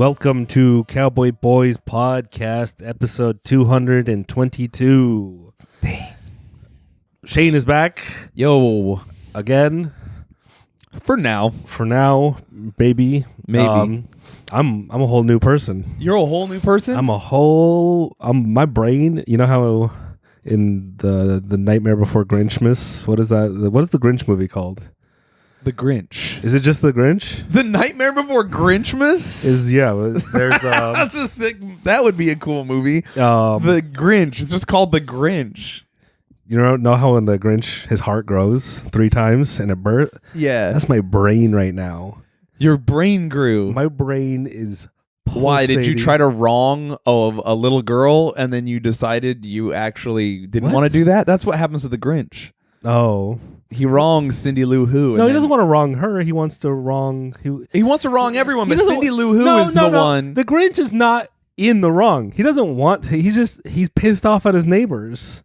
Welcome to Cowboy Boys Podcast, episode 222. Dang. Shayne is back. Yo. Again. For now, baby. Maybe. I'm a whole new person. You're a whole new person? My brain, you know how in the Nightmare Before Grinchmas, what is that? What is the Grinch movie called? The Grinch. Is it just the Grinch? The Nightmare Before Grinchmas? There's That's a sick. That would be a cool movie. The Grinch. It's just called The Grinch. You know how in the Grinch his heart grows 3 times and it burst? Yeah. That's my brain right now. Your brain grew. My brain is pulsating. Why did you try to wrong a little girl and then you decided you actually didn't want to do that? That's what happens to the Grinch. Oh. He wrongs Cindy Lou Who. No, he doesn't want to wrong her. He wants to wrong... He wants to wrong everyone, but Cindy Lou Who is the one. The Grinch is not in the wrong. He doesn't want... He's pissed off at his neighbors.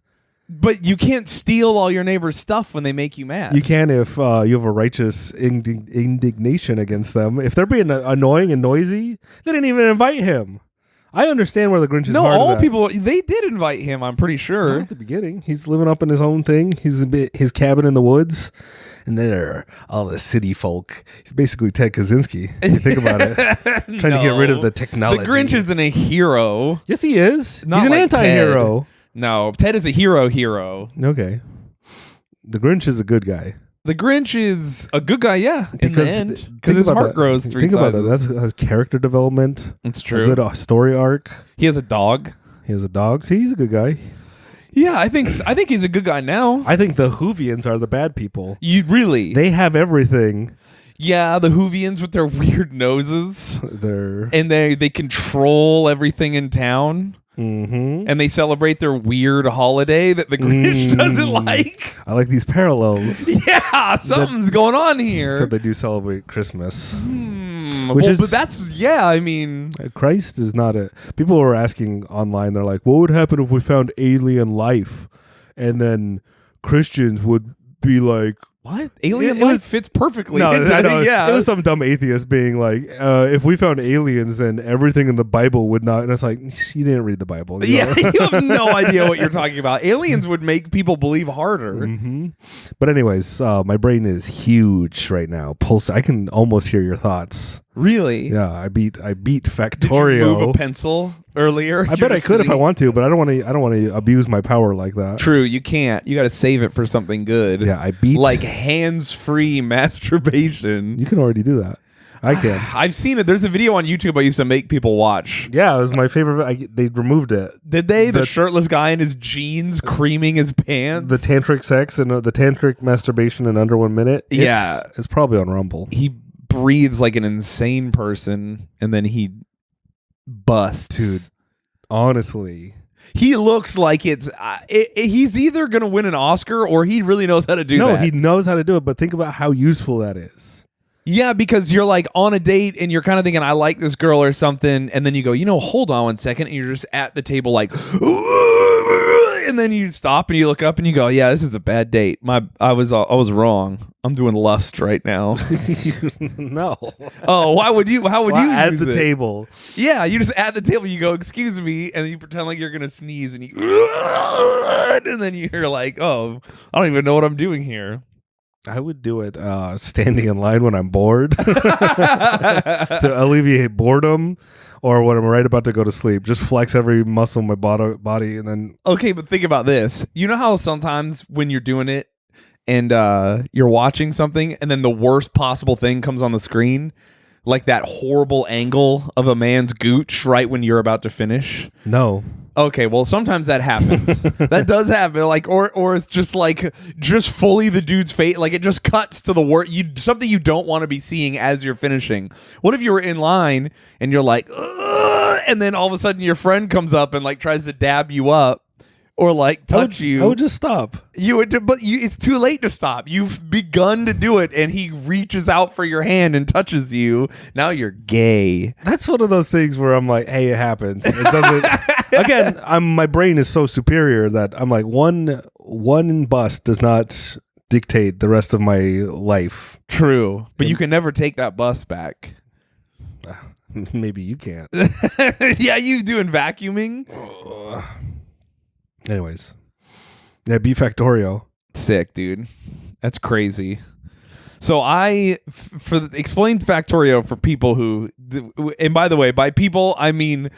But you can't steal all your neighbor's stuff when they make you mad. You can if you have a righteous indignation against them. If they're being annoying and noisy, they didn't even invite him. I understand where the Grinch is. No, all people, they did invite him, I'm pretty sure. Not at the beginning. He's living up in his own thing. He's his cabin in the woods. And there, all the city folk. He's basically Ted Kaczynski. If you think about it. Trying to get rid of the technology. The Grinch isn't a hero. Yes, he is. Not He's an like anti-hero. Ted. No, Ted is a hero. Okay. The Grinch is a good guy. The Grinch is a good guy, yeah, in the end. Because his heart grows 3 Think sizes. about that. That has character development. It's true. A good story arc. He has a dog. He has a dog. See, he's a good guy. Yeah, I think he's a good guy now. I think the Whovians are the bad people. You really? They have everything. Yeah, the Whovians with their weird noses. And they control everything in town. Mm-hmm. And they celebrate their weird holiday that the Grinch doesn't like. I like these parallels. Yeah, something's going on here. Except they do celebrate Christmas. But that's, yeah, I mean... Christ is not a... People were asking online, they're like, what would happen if we found alien life? And then Christians would be like... What? Alien life fits perfectly. No, yeah. It was some dumb atheist being like, if we found aliens, then everything in the Bible would not. And it's like, you didn't read the Bible. You have no idea what you're talking about. Aliens would make people believe harder. Mm-hmm. But anyways, my brain is huge right now. Pulse. I can almost hear your thoughts. Really? Yeah, I beat Factorio. Did you move a pencil earlier? I bet I could if I want to, but I don't want to abuse my power like that. True, you can't. You got to save it for something good. Yeah, I beat like hands-free masturbation. You can already do that. I can. I've seen it. There's a video on YouTube I used to make people watch. Yeah, it was my favorite. They removed it. Did they? The shirtless guy in his jeans creaming his pants. The tantric sex and the tantric masturbation in under 1 minute. It's probably on Rumble. He breathes like an insane person, and then he busts. Dude, honestly, he looks like he's either gonna win an Oscar or he really knows how to do that. No, he knows how to do it, but think about how useful that is. Yeah, because you're like on a date and you're kind of thinking, I like this girl or something, and then you go, hold on 1 second, and you're just at the table like, and then you stop and you look up and you go, yeah, this is a bad date. I was wrong. I'm doing lust right now. No. Oh, why would you? How would you at use the it? table? Yeah, you just at the table. You go, excuse me, and you pretend like you're gonna sneeze, and then you're like, oh, I don't even know what I'm doing here. I would do it standing in line when I'm bored to alleviate boredom, or when I'm right about to go to sleep. Just flex every muscle in my body, and then... Okay, but think about this. You know how sometimes when you're doing it and you're watching something and then the worst possible thing comes on the screen? Like that horrible angle of a man's gooch right when you're about to finish? No. Okay, well, sometimes that happens. That does happen. Like, or it's just like fully the dude's face. Like, it just cuts to the something you don't want to be seeing as you're finishing. What if you were in line and you're like, ugh, and then all of a sudden your friend comes up and like tries to dab you up or like touch you? I would just stop. It's too late to stop. You've begun to do it, and he reaches out for your hand and touches you. Now you're gay. That's one of those things where I'm like, hey, it happened. It doesn't. Again, my brain is so superior that I'm like, one bust does not dictate the rest of my life. True, but you can never take that bus back. Maybe you can't. Yeah, you doing vacuuming? Anyways, yeah, B Factorio. Sick, dude. That's crazy. So explain Factorio for people who, and by the way, by people I mean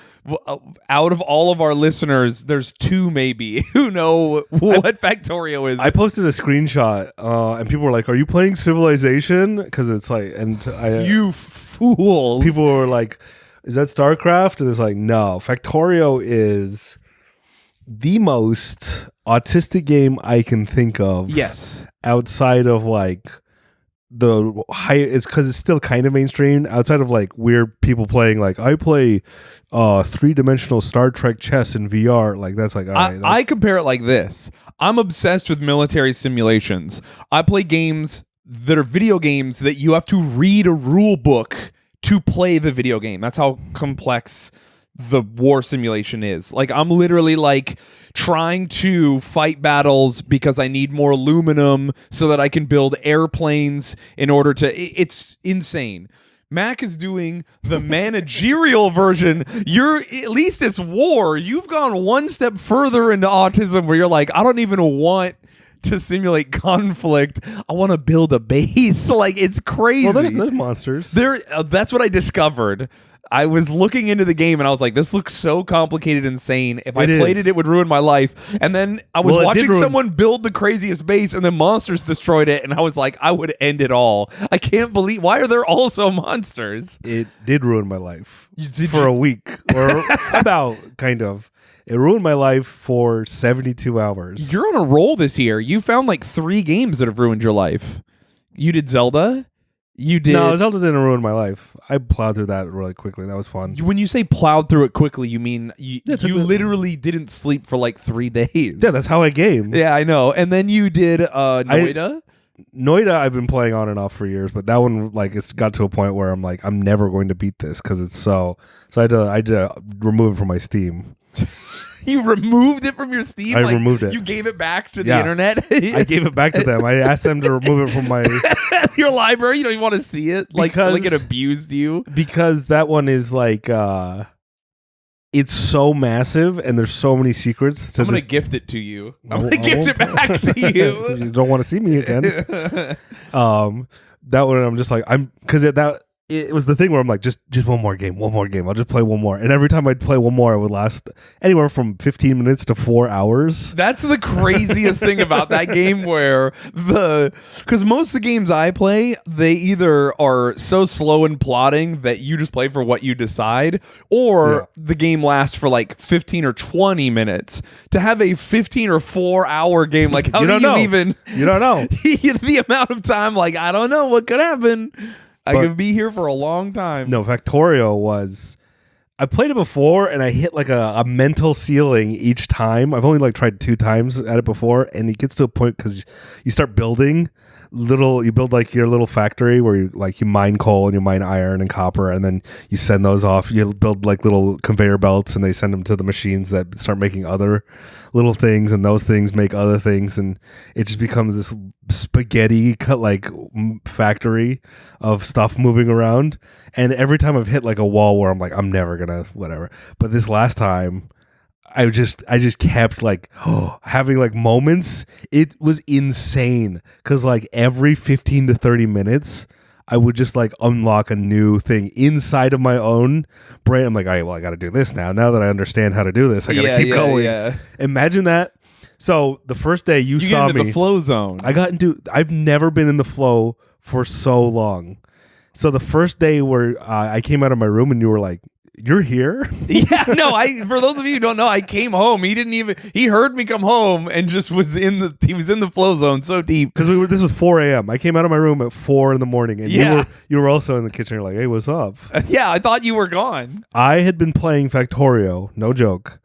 out of all of our listeners, there's 2 maybe who know what Factorio is. I posted a screenshot, and people were like, "Are you playing Civilization?" Because it's like, you fools. People were like, "Is that StarCraft?" And it's like, no, Factorio is the most autistic game I can think of. Yes, outside of like the high, it's because it's still kind of mainstream. Outside of like weird people playing, like I play 3-dimensional Star Trek chess in VR. Like that's like, all right, I compare it like this. I'm obsessed with military simulations. I play games that are video games that you have to read a rule book to play the video game. That's how complex the war simulation is. Like I'm literally like trying to fight battles because I need more aluminum so that I can build airplanes in order to. It's insane. Mac is doing the managerial version. At least it's war. You've gone one step further into autism where you're like, I don't even want to simulate conflict. I want to build a base. Like it's crazy. Well, there's monsters. That's what I discovered. I was looking into the game and I was like, this looks so complicated and insane. If I played it, it would ruin my life. And then I was watching someone build the craziest base and then monsters destroyed it. And I was like, I would end it all. I can't believe, why are there also monsters? It did ruin my life for a week or about kind of. It ruined my life for 72 hours. You're on a roll this year. You found like 3 games that have ruined your life. You did Zelda. You did. No, Zelda didn't ruin my life. I plowed through that really quickly. That was fun. When you say plowed through it quickly, you mean you literally didn't sleep for like 3 days. Yeah, that's how I game. Yeah, I know. And then you did Noida. Noida, I've been playing on and off for years, but that one, like, it's got to a point where I'm like, I'm never going to beat this because it's so. I had to remove it from my Steam. You removed it from your Steam? I removed it. You gave it back to the internet? I gave it back to them. I asked them to remove it from my... your library? You don't even want to see it? Like it abused you? Because that one is like... it's so massive and there's so many secrets. I'm going to gift it to you. I'm going to gift it back to you. You don't want to see me again. That one, I'm just like... Because it was the thing where I'm like, just one more game. I'll just play one more. And every time I'd play one more, it would last anywhere from 15 minutes to 4 hours. That's the craziest thing about that game because most of the games I play, they either are so slow in plotting that you just play for what you decide, or the game lasts for like 15 or 20 minutes. To have a 15 or 4 hour game, like how do you even... You don't know. The amount of time, like, I don't know what could happen. I could be here for a long time. No, Factorio was... I played it before, and I hit like a mental ceiling each time. I've only like tried 2 times at it before, and it gets to a point because you start building you build like your little factory where you mine coal and you mine iron and copper, and then you send those off. You build like little conveyor belts, and they send them to the machines that start making other little things, and those things make other things, and it just becomes this spaghetti factory of stuff moving around. And every time I've hit like a wall where I'm like, I'm never gonna whatever. But this last time, I just kept like having like moments. It was insane because like every 15 to 30 minutes, I would just like unlock a new thing inside of my own brain. I'm like, all right, well, I got to do this now. Now that I understand how to do this, I got to keep going. Yeah. Imagine that. So the first day you saw get into the flow zone. I've never been in the flow for so long. So the first day where I came out of my room and you were like, you're here? Yeah, no, for those of you who don't know, I came home. He heard me come home and just was in the flow zone so deep. Because this was 4 a.m. I came out of my room at 4 in the morning, and you were also in the kitchen. You're like, hey, what's up? Yeah, I thought you were gone. I had been playing Factorio, no joke,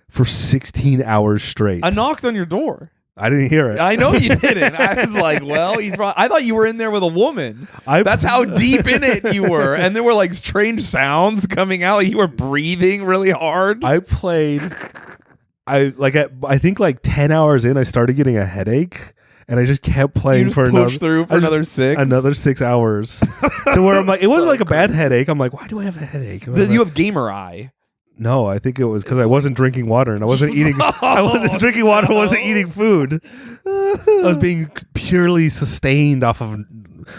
for 16 hours straight. I knocked on your door. I didn't hear it. I know you didn't. I was like, well, I thought you were in there with a woman. That's how deep in it you were. And there were like strange sounds coming out. You were breathing really hard. I played. I think like 10 hours in, I started getting a headache. and I just kept playing You for just pushed through for another 6? another 6 hours. To where I'm like, it wasn't like a bad headache. I'm like, why do I have a headache? You have gamer eye. No, I think it was because I wasn't drinking water and I wasn't eating. I wasn't drinking water. I wasn't eating food. I was being purely sustained off of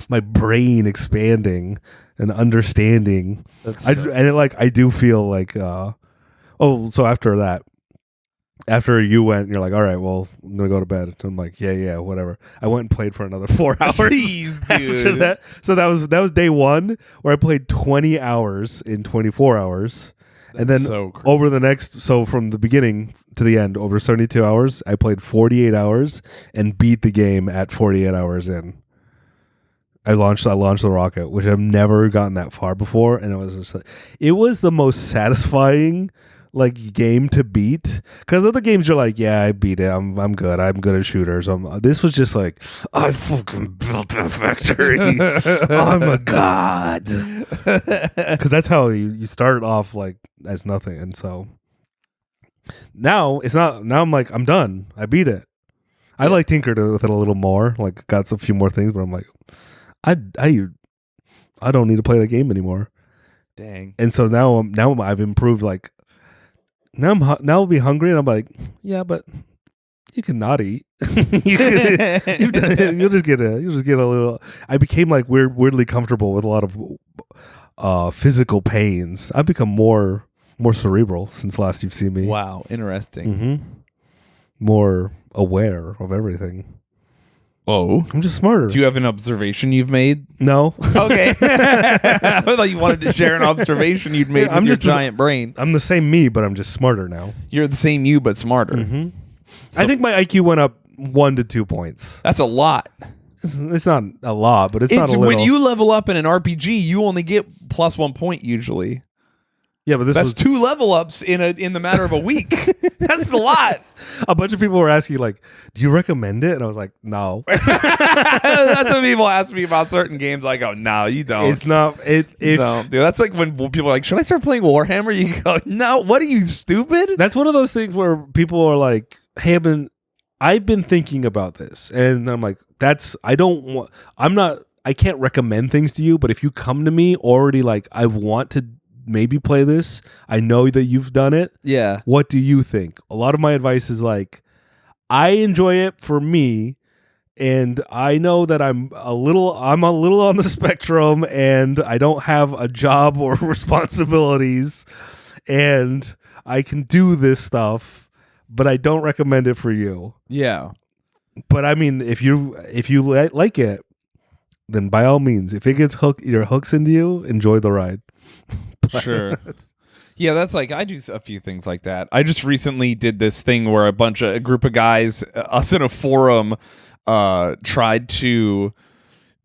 my brain expanding and understanding. I do feel like. So after that, after you went, you're like, all right, well, I'm gonna go to bed. I'm like, yeah, whatever. I went and played for another 4 hours. Jeez, dude. After that, so that was day 1 where I played 20 hours in 24 hours. And then over the next, so from the beginning to the end, over 72 hours, I played 48 hours and beat the game at 48 hours in. I launched the rocket, which I've never gotten that far before, and it was the most satisfying like game to beat. Because other games you're like, yeah, I beat it. I'm good. I'm good at shooters. This was just like, I fucking built that factory. I'm a god. Because that's how you start off like as nothing, and so now it's not. Now I'm like, I'm done. I beat it. I like tinkered with it a little more. Like got a few more things, but I'm like, I don't need to play the game anymore. Dang. And so now I've improved. Like now I'll be hungry, and I'm like, yeah, but you can not eat. You'll just get a little. I became like weirdly comfortable with a lot of physical pains. I've become more cerebral since last you've seen me. Wow, interesting. Mm-hmm. More aware of everything. Oh, I'm just smarter. Do you have an observation you've made? No. Okay. I thought you wanted to share an observation you'd made with your giant brain. I'm the same me, but I'm just smarter now. You're the same you, but smarter. Mm-hmm. I think my IQ went up 1 to 2 points. That's a lot. It's not a lot, but it's not a little. When you level up in an RPG, you only get plus 1 point usually. Yeah, but that's 2 level ups in the matter of a week. That's a lot. A bunch of people were asking, like, do you recommend it? And I was like, no. That's when people ask me about certain games. I go, no, you don't. It's not. No, dude, that's like when people are like, should I start playing Warhammer? You go, no. What are you, stupid? That's one of those things where people are like, hey, I've been thinking about this, and I'm like, I can't recommend things to you, but if you come to me already like, I want to maybe play this, I know that you've done it. Yeah. What do you think? A lot of my advice is like, I enjoy it for me, and I know that I'm a little on the spectrum, and I don't have a job or responsibilities, and I can do this stuff, but I don't recommend it for you. Yeah. But I mean, if you like it, then by all means, if it gets hooks into you, enjoy the ride. Sure. Yeah, that's like, I do a few things like that. I just recently did this thing where a group of guys, us in a forum, tried to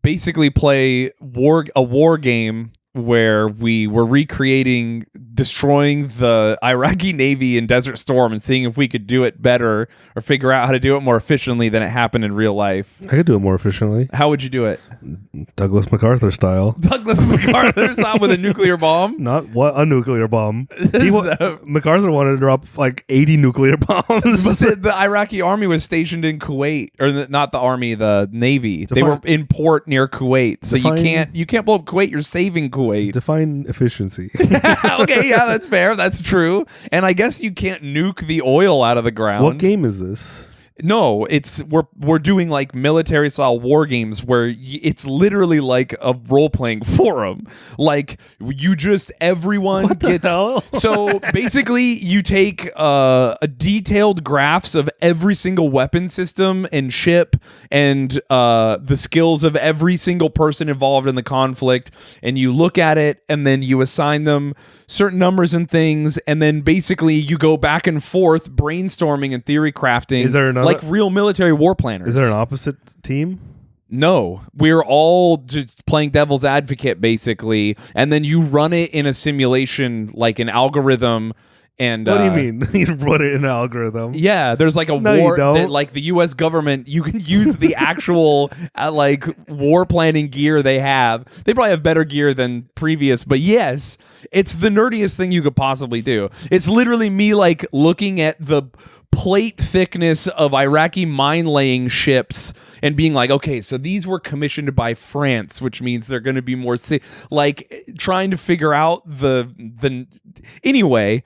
basically play a war game where we were recreating destroying the Iraqi Navy in Desert Storm and seeing if we could do it better or figure out how to do it more efficiently than it happened in real life. I could do it more efficiently. How would you do it? Douglas MacArthur style. Douglas MacArthur style with a nuclear bomb? Not a nuclear bomb. MacArthur wanted to drop like 80 nuclear bombs. But the Iraqi army was stationed in Kuwait, or not the army, the Navy. They were in port near Kuwait. So you can't blow up Kuwait. You're saving Kuwait. Define efficiency. Okay, yeah, that's fair. That's true. And I guess you can't nuke the oil out of the ground. What game is this? No, we're doing like military style war games where it's literally like a role playing forum. Like everyone what gets. The hell? So basically, you take a detailed graphs of every single weapon system and ship and the skills of every single person involved in the conflict, and you look at it and then you assign them certain numbers and things, and then basically you go back and forth brainstorming and theory crafting. Is there another, like real military war planners? Is there an opposite team? No, we're all just playing devil's advocate basically, and then you run it in a simulation, like an algorithm And what do you mean? You put it in an algorithm? Yeah, there's like a No, you war don't. that like the U.S. government, you can use the actual like war planning gear they have. They probably have better gear than previous, but yes, it's the nerdiest thing you could possibly do. It's literally me like looking at the plate thickness of Iraqi mine laying ships and being like, okay, so these were commissioned by France, which means they're going to be more like trying to figure out the anyway.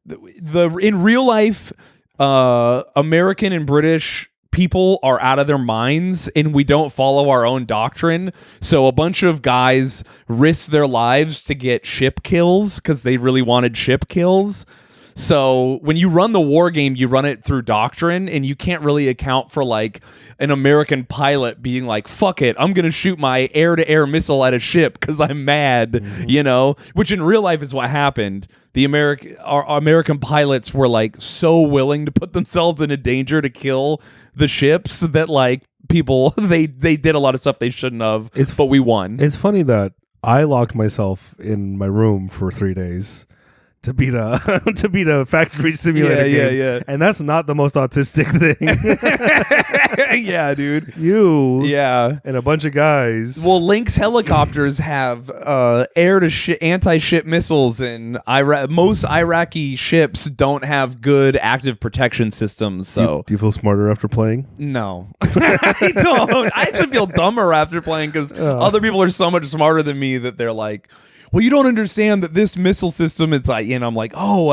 In real life, American and British people are out of their minds and we don't follow our own doctrine. So a bunch of guys risk their lives to get ship kills because they really wanted ship kills. So when you run the war game, you run it through doctrine, and you can't really account for like an American pilot being like, fuck it, I'm going to shoot my air-to-air missile at a ship because I'm mad, you know, which in real life is what happened. Our American pilots were like so willing to put themselves into danger to kill the ships that like people, they did a lot of stuff they shouldn't have, but we won. It's funny that I locked myself in my room for 3 days to beat a factory simulator game. Yeah. And that's not the most autistic thing. Yeah, dude. You Yeah. and a bunch of guys. Well, Lynx helicopters have anti-ship missiles, and most Iraqi ships don't have good active protection systems. So do you feel smarter after playing? no, I don't. I actually feel dumber after playing because other people are so much smarter than me that they're like, well, you don't understand that this missile system is like, and I'm like, oh,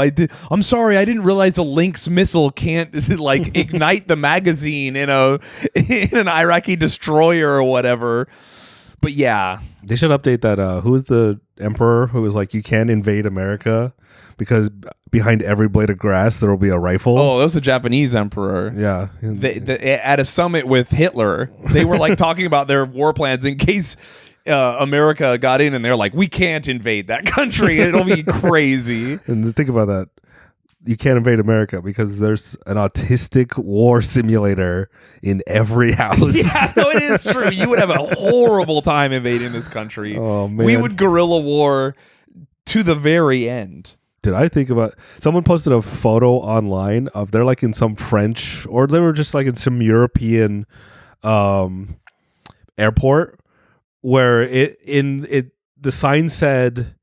I'm sorry, I didn't realize a Lynx missile can't like ignite the magazine in an Iraqi destroyer or whatever. But yeah, they should update that. Who was the emperor who was like, you can't invade America because behind every blade of grass there will be a rifle? Oh, that was the Japanese emperor. Yeah, At a summit with Hitler, they were like talking about their war plans in case America got in, and they're like, we can't invade that country. It'll be crazy. And think about that. You can't invade America because there's an autistic war simulator in every house. Yeah, no, it is true. You would have a horrible time invading this country. Oh, man. We would guerrilla war to the very end. Did I think about someone posted a photo online of they're like in some French, or they were just like in some European airport where the sign said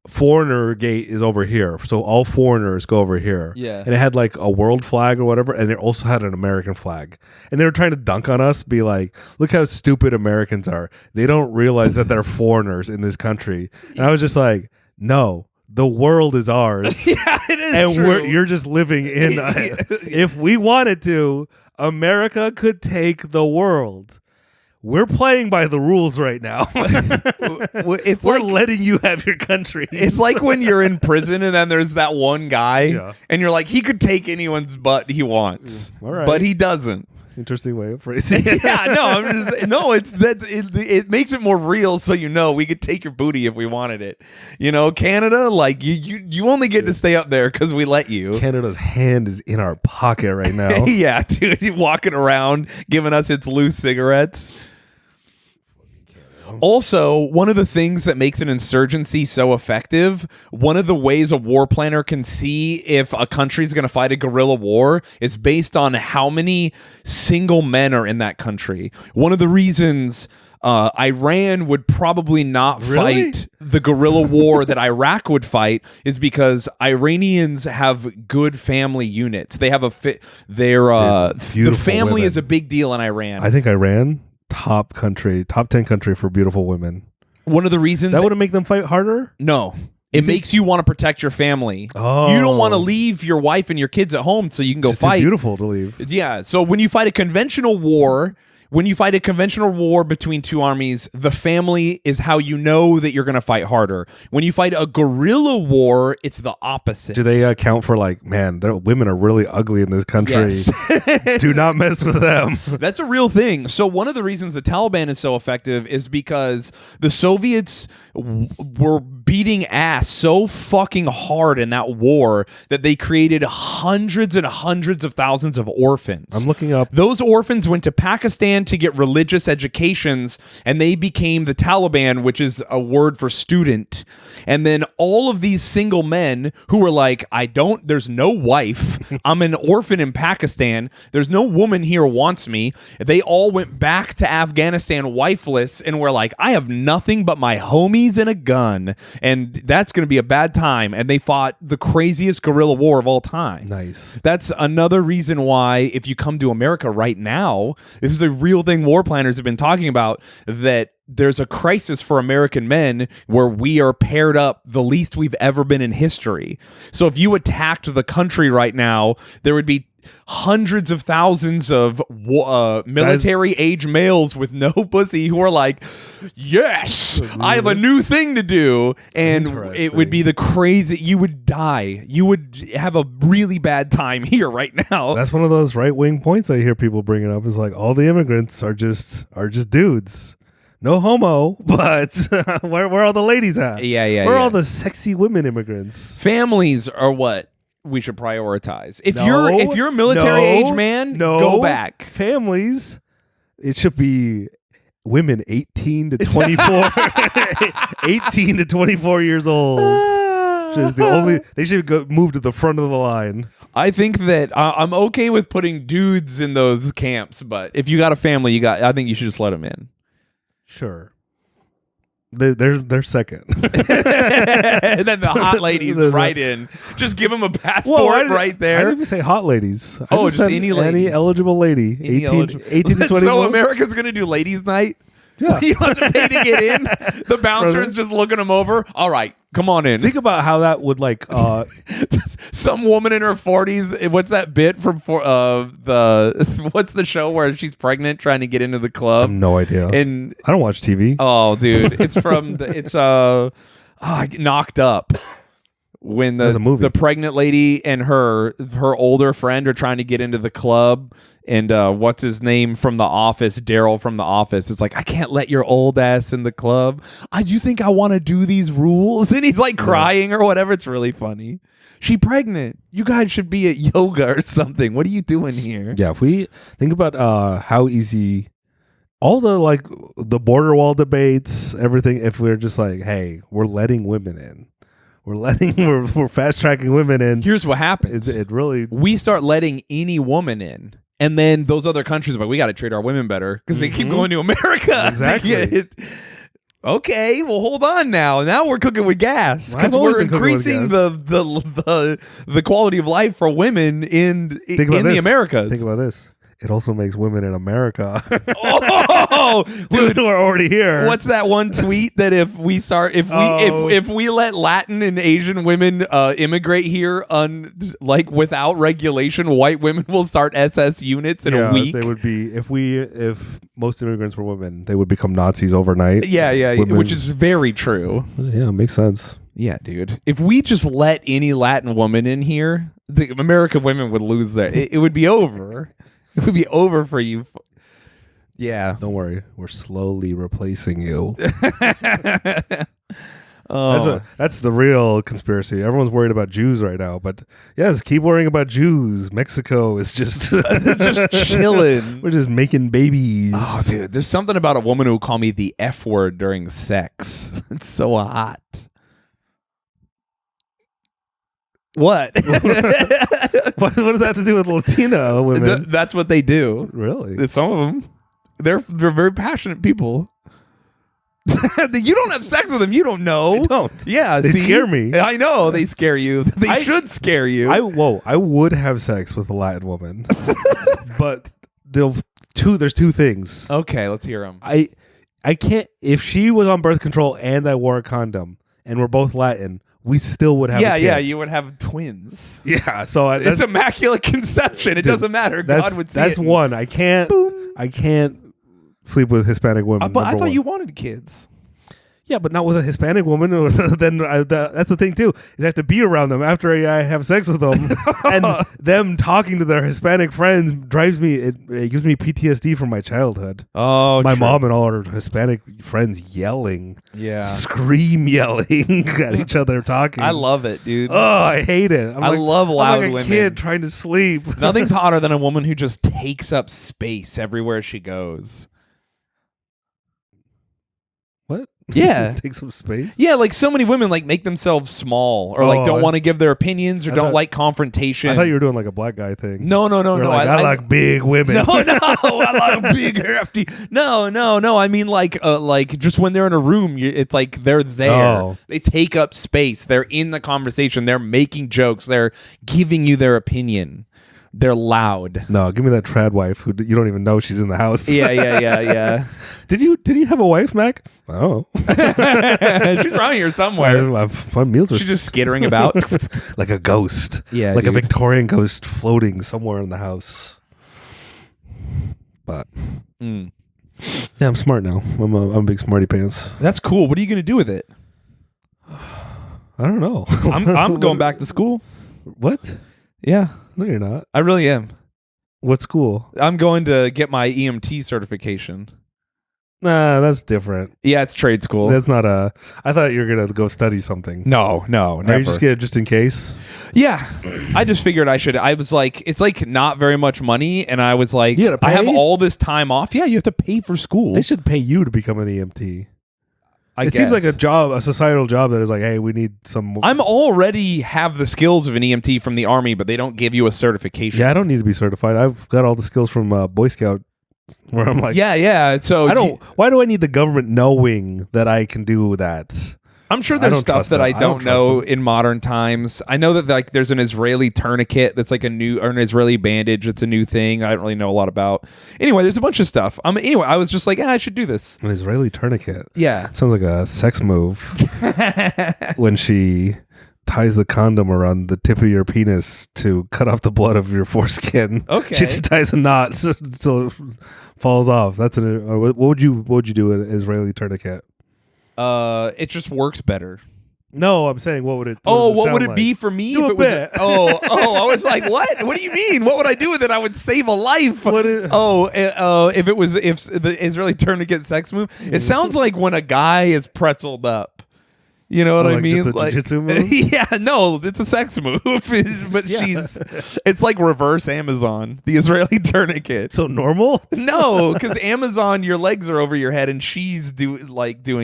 foreigner gate is over here, so all foreigners go over here. Yeah. And it had like a world flag or whatever, and it also had an American flag, and they were trying to dunk on us, be like, look how stupid Americans are, they don't realize that they're foreigners in this country. And I was just like, no, the world is ours. Yeah, it is and true. you're just living in if we wanted to, America could take the world. We're playing by the rules right now. It's We're like letting you have your country. It's like when you're in prison and then there's that one guy and you're like, he could take anyone's butt he wants, all right, but he doesn't. Interesting way of phrasing it. Yeah, no, it makes it more real. So we could take your booty if we wanted it. Canada, like you only get to stay up there because we let you. Canada's hand is in our pocket right now. Yeah, dude, walking around giving us its loose cigarettes. Also, one of the things that makes an insurgency so effective, one of the ways a war planner can see if a country's going to fight a guerrilla war is based on how many single men are in that country. One of the reasons Iran would probably not fight the guerrilla war that Iraq would fight is because Iranians have good family units. They have the family women. is a big deal in Iran. I think Iran, top 10 country for beautiful women. One of the reasons that wouldn't make them fight harder? No. It makes you want to protect your family. Oh. You don't want to leave your wife and your kids at home so you can go fight. It's beautiful to leave. Yeah. So when you fight a conventional war, between two armies, the family is how you know that you're going to fight harder. When you fight a guerrilla war, it's the opposite. Do they account for like, man, women are really ugly in this country. Yes. Do not mess with them. That's a real thing. So one of the reasons the Taliban is so effective is because the Soviets were beating ass so fucking hard in that war that they created hundreds and hundreds of thousands of orphans. I'm looking up. Those orphans went to Pakistan, began to get religious educations, and they became the Taliban, which is a word for student. And then all of these single men who were like, there's no wife. I'm an orphan in Pakistan. There's no woman here wants me. They all went back to Afghanistan wifeless and were like, I have nothing but my homies and a gun. And that's going to be a bad time. And they fought the craziest guerrilla war of all time. Nice. That's another reason why, if you come to America right now, this is a real thing war planners have been talking about, that there's a crisis for American men where we are paired up the least we've ever been in history. So if you attacked the country right now, there would be hundreds of thousands of military age males with no pussy who are like, yes, I have a new thing to do. And it would be the crazy, you would die. You would have a really bad time here right now. That's one of those right-wing points I hear people bringing up, is like, all the immigrants are just dudes. No homo, but where are all the ladies at? Yeah. Where are all the sexy women immigrants? Families are what we should prioritize. If you're a military age man, go back. Families, it should be women 18 to 24, 18 to 24 years old. They should move to the front of the line. I think that I'm okay with putting dudes in those camps, but if you got a family, I think you should just let them in. Sure. They're second. And then the hot ladies right in. Just give them a passport right there. I didn't even say hot ladies. Just any lady. Any eligible lady. 18 to 24. So America's going to do ladies' night? Yeah. You don't have to pay to get in. The bouncer's just looking them over. All right, come on in. Think about how that would some woman in her 40s. What's that bit from what's the show where she's pregnant trying to get into the club? I have no idea. And I don't watch TV. Oh, dude, it's from Knocked Up. When the pregnant lady and her older friend are trying to get into the club, and what's his name from The Office, Daryl from The Office, is like, I can't let your old ass in the club. You think I want to do these rules? And he's like crying or whatever. It's really funny. She pregnant. You guys should be at yoga or something. What are you doing here? Yeah, if we think about how easy all the border wall debates, everything, if we're just like, hey, we're letting women in. We're fast tracking women in. Here's what happens. We start letting any woman in, and then those other countries are like, we got to treat our women better because they keep going to America. Exactly. Okay, well, hold on now. Now we're cooking with gas because we're increasing the quality of life for women in the Americas. Think about this. It also makes women in America. Oh, dude, who are already here. What's that one tweet that if we let Latin and Asian women immigrate here without regulation, white women will start SS units in a week? They would be if most immigrants were women, they would become Nazis overnight. Yeah, which is very true. Yeah, it makes sense. Yeah, dude. If we just let any Latin woman in here, the American women would lose that. It would be over. It would be over for you. Yeah. Don't worry. We're slowly replacing you. That's the real conspiracy. Everyone's worried about Jews right now. But yes, keep worrying about Jews. Mexico is just just chilling. We're just making babies. Oh, dude. There's something about a woman who will call me the F word during sex. It's so hot. What? What does that have to do with Latina women? That's what they do. Really? Some of them. They're very passionate people. You don't have sex with them. You don't know. I don't. Yeah. They scare me. I know. They scare you. They should scare you. I would have sex with a Latin woman. But there's two things. Okay, let's hear them. I can't. If she was on birth control and I wore a condom and we're both Latin, we still would have a kid. Yeah, you would have twins. Yeah, so it's immaculate conception. It doesn't matter. God would see that's it. One. I can't sleep with Hispanic women. But I thought you wanted kids. Yeah, but not with a Hispanic woman. Or then that's the thing too. Is I have to be around them after I have sex with them, and them talking to their Hispanic friends drives me. It gives me PTSD from my childhood. Oh, my true. mom and all her Hispanic friends yelling, scream yelling at each other talking. I love it, dude. Oh, I hate it. I love loud I'm like a women. kid trying to sleep. Nothing's hotter than a woman who just takes up space everywhere she goes. What? Yeah. Take some space? Yeah, like so many women like make themselves small or like don't want to give their opinions or don't like confrontation. I thought you were doing like a black guy thing. No. Like, I like big women. No, I like big hefty. No. I mean like just when they're in a room, it's like they're there. Oh. They take up space. They're in the conversation. They're making jokes. They're giving you their opinion. They're loud. No, give me that trad wife who you don't even know she's in the house. Yeah. Did you have a wife, Mac? Oh, She's around here somewhere. My meals are She's just skittering about like a ghost. Yeah, like dude. a Victorian ghost floating somewhere in the house. But yeah, I'm smart now. I'm a big smarty pants. That's cool. What are you gonna do with it? I don't know. I'm going back to school. What? Yeah. No, you're not. I really am. What school? I'm going to get my EMT certification. Nah, that's different. Yeah, it's trade school. That's not a. I thought you were gonna go study something. No, never. Or you just get it just in case. Yeah, I just figured I should. I was like, it's like not very much money, and I was like, You gotta I have pay? all this time off. Yeah, you have to pay for school. They should pay you to become an EMT. I It guess. seems like a societal job that is like, hey, we need some. I'm already have the skills of an EMT from the Army, but they don't give you a certification. Yeah, I don't need to be certified. I've got all the skills from Boy Scout, where I'm like, Yeah. So I don't. Why do I need the government knowing that I can do that? I'm sure I there's don't stuff trust that that. I I don't don't trust know them. in modern times. I know that like there's an Israeli tourniquet that's like an Israeli bandage. It's a new thing. I don't really know a lot about. Anyway, there's a bunch of stuff. Anyway, I was just like, I should do this. An Israeli tourniquet. Yeah. Sounds like a sex move. When she ties the condom around the tip of your penis to cut off the blood of your foreskin. Okay. She just ties a knot so it falls off. That's what would you do with an Israeli tourniquet? It just works better. No, I'm saying what would it? What would it be for me Do if a it was? bit. I was like, what? What do you mean? What would I do with it? I would save a life. What is- If the Israeli tournament sex move, it sounds like when a guy is pretzeled up. You know what I like mean? just a jiu-jitsu move? Yeah, no, it's a sex move, but Yeah. it's like reverse Amazon, the Israeli tourniquet. So normal? No, because Amazon, your legs are over your head, and she's doing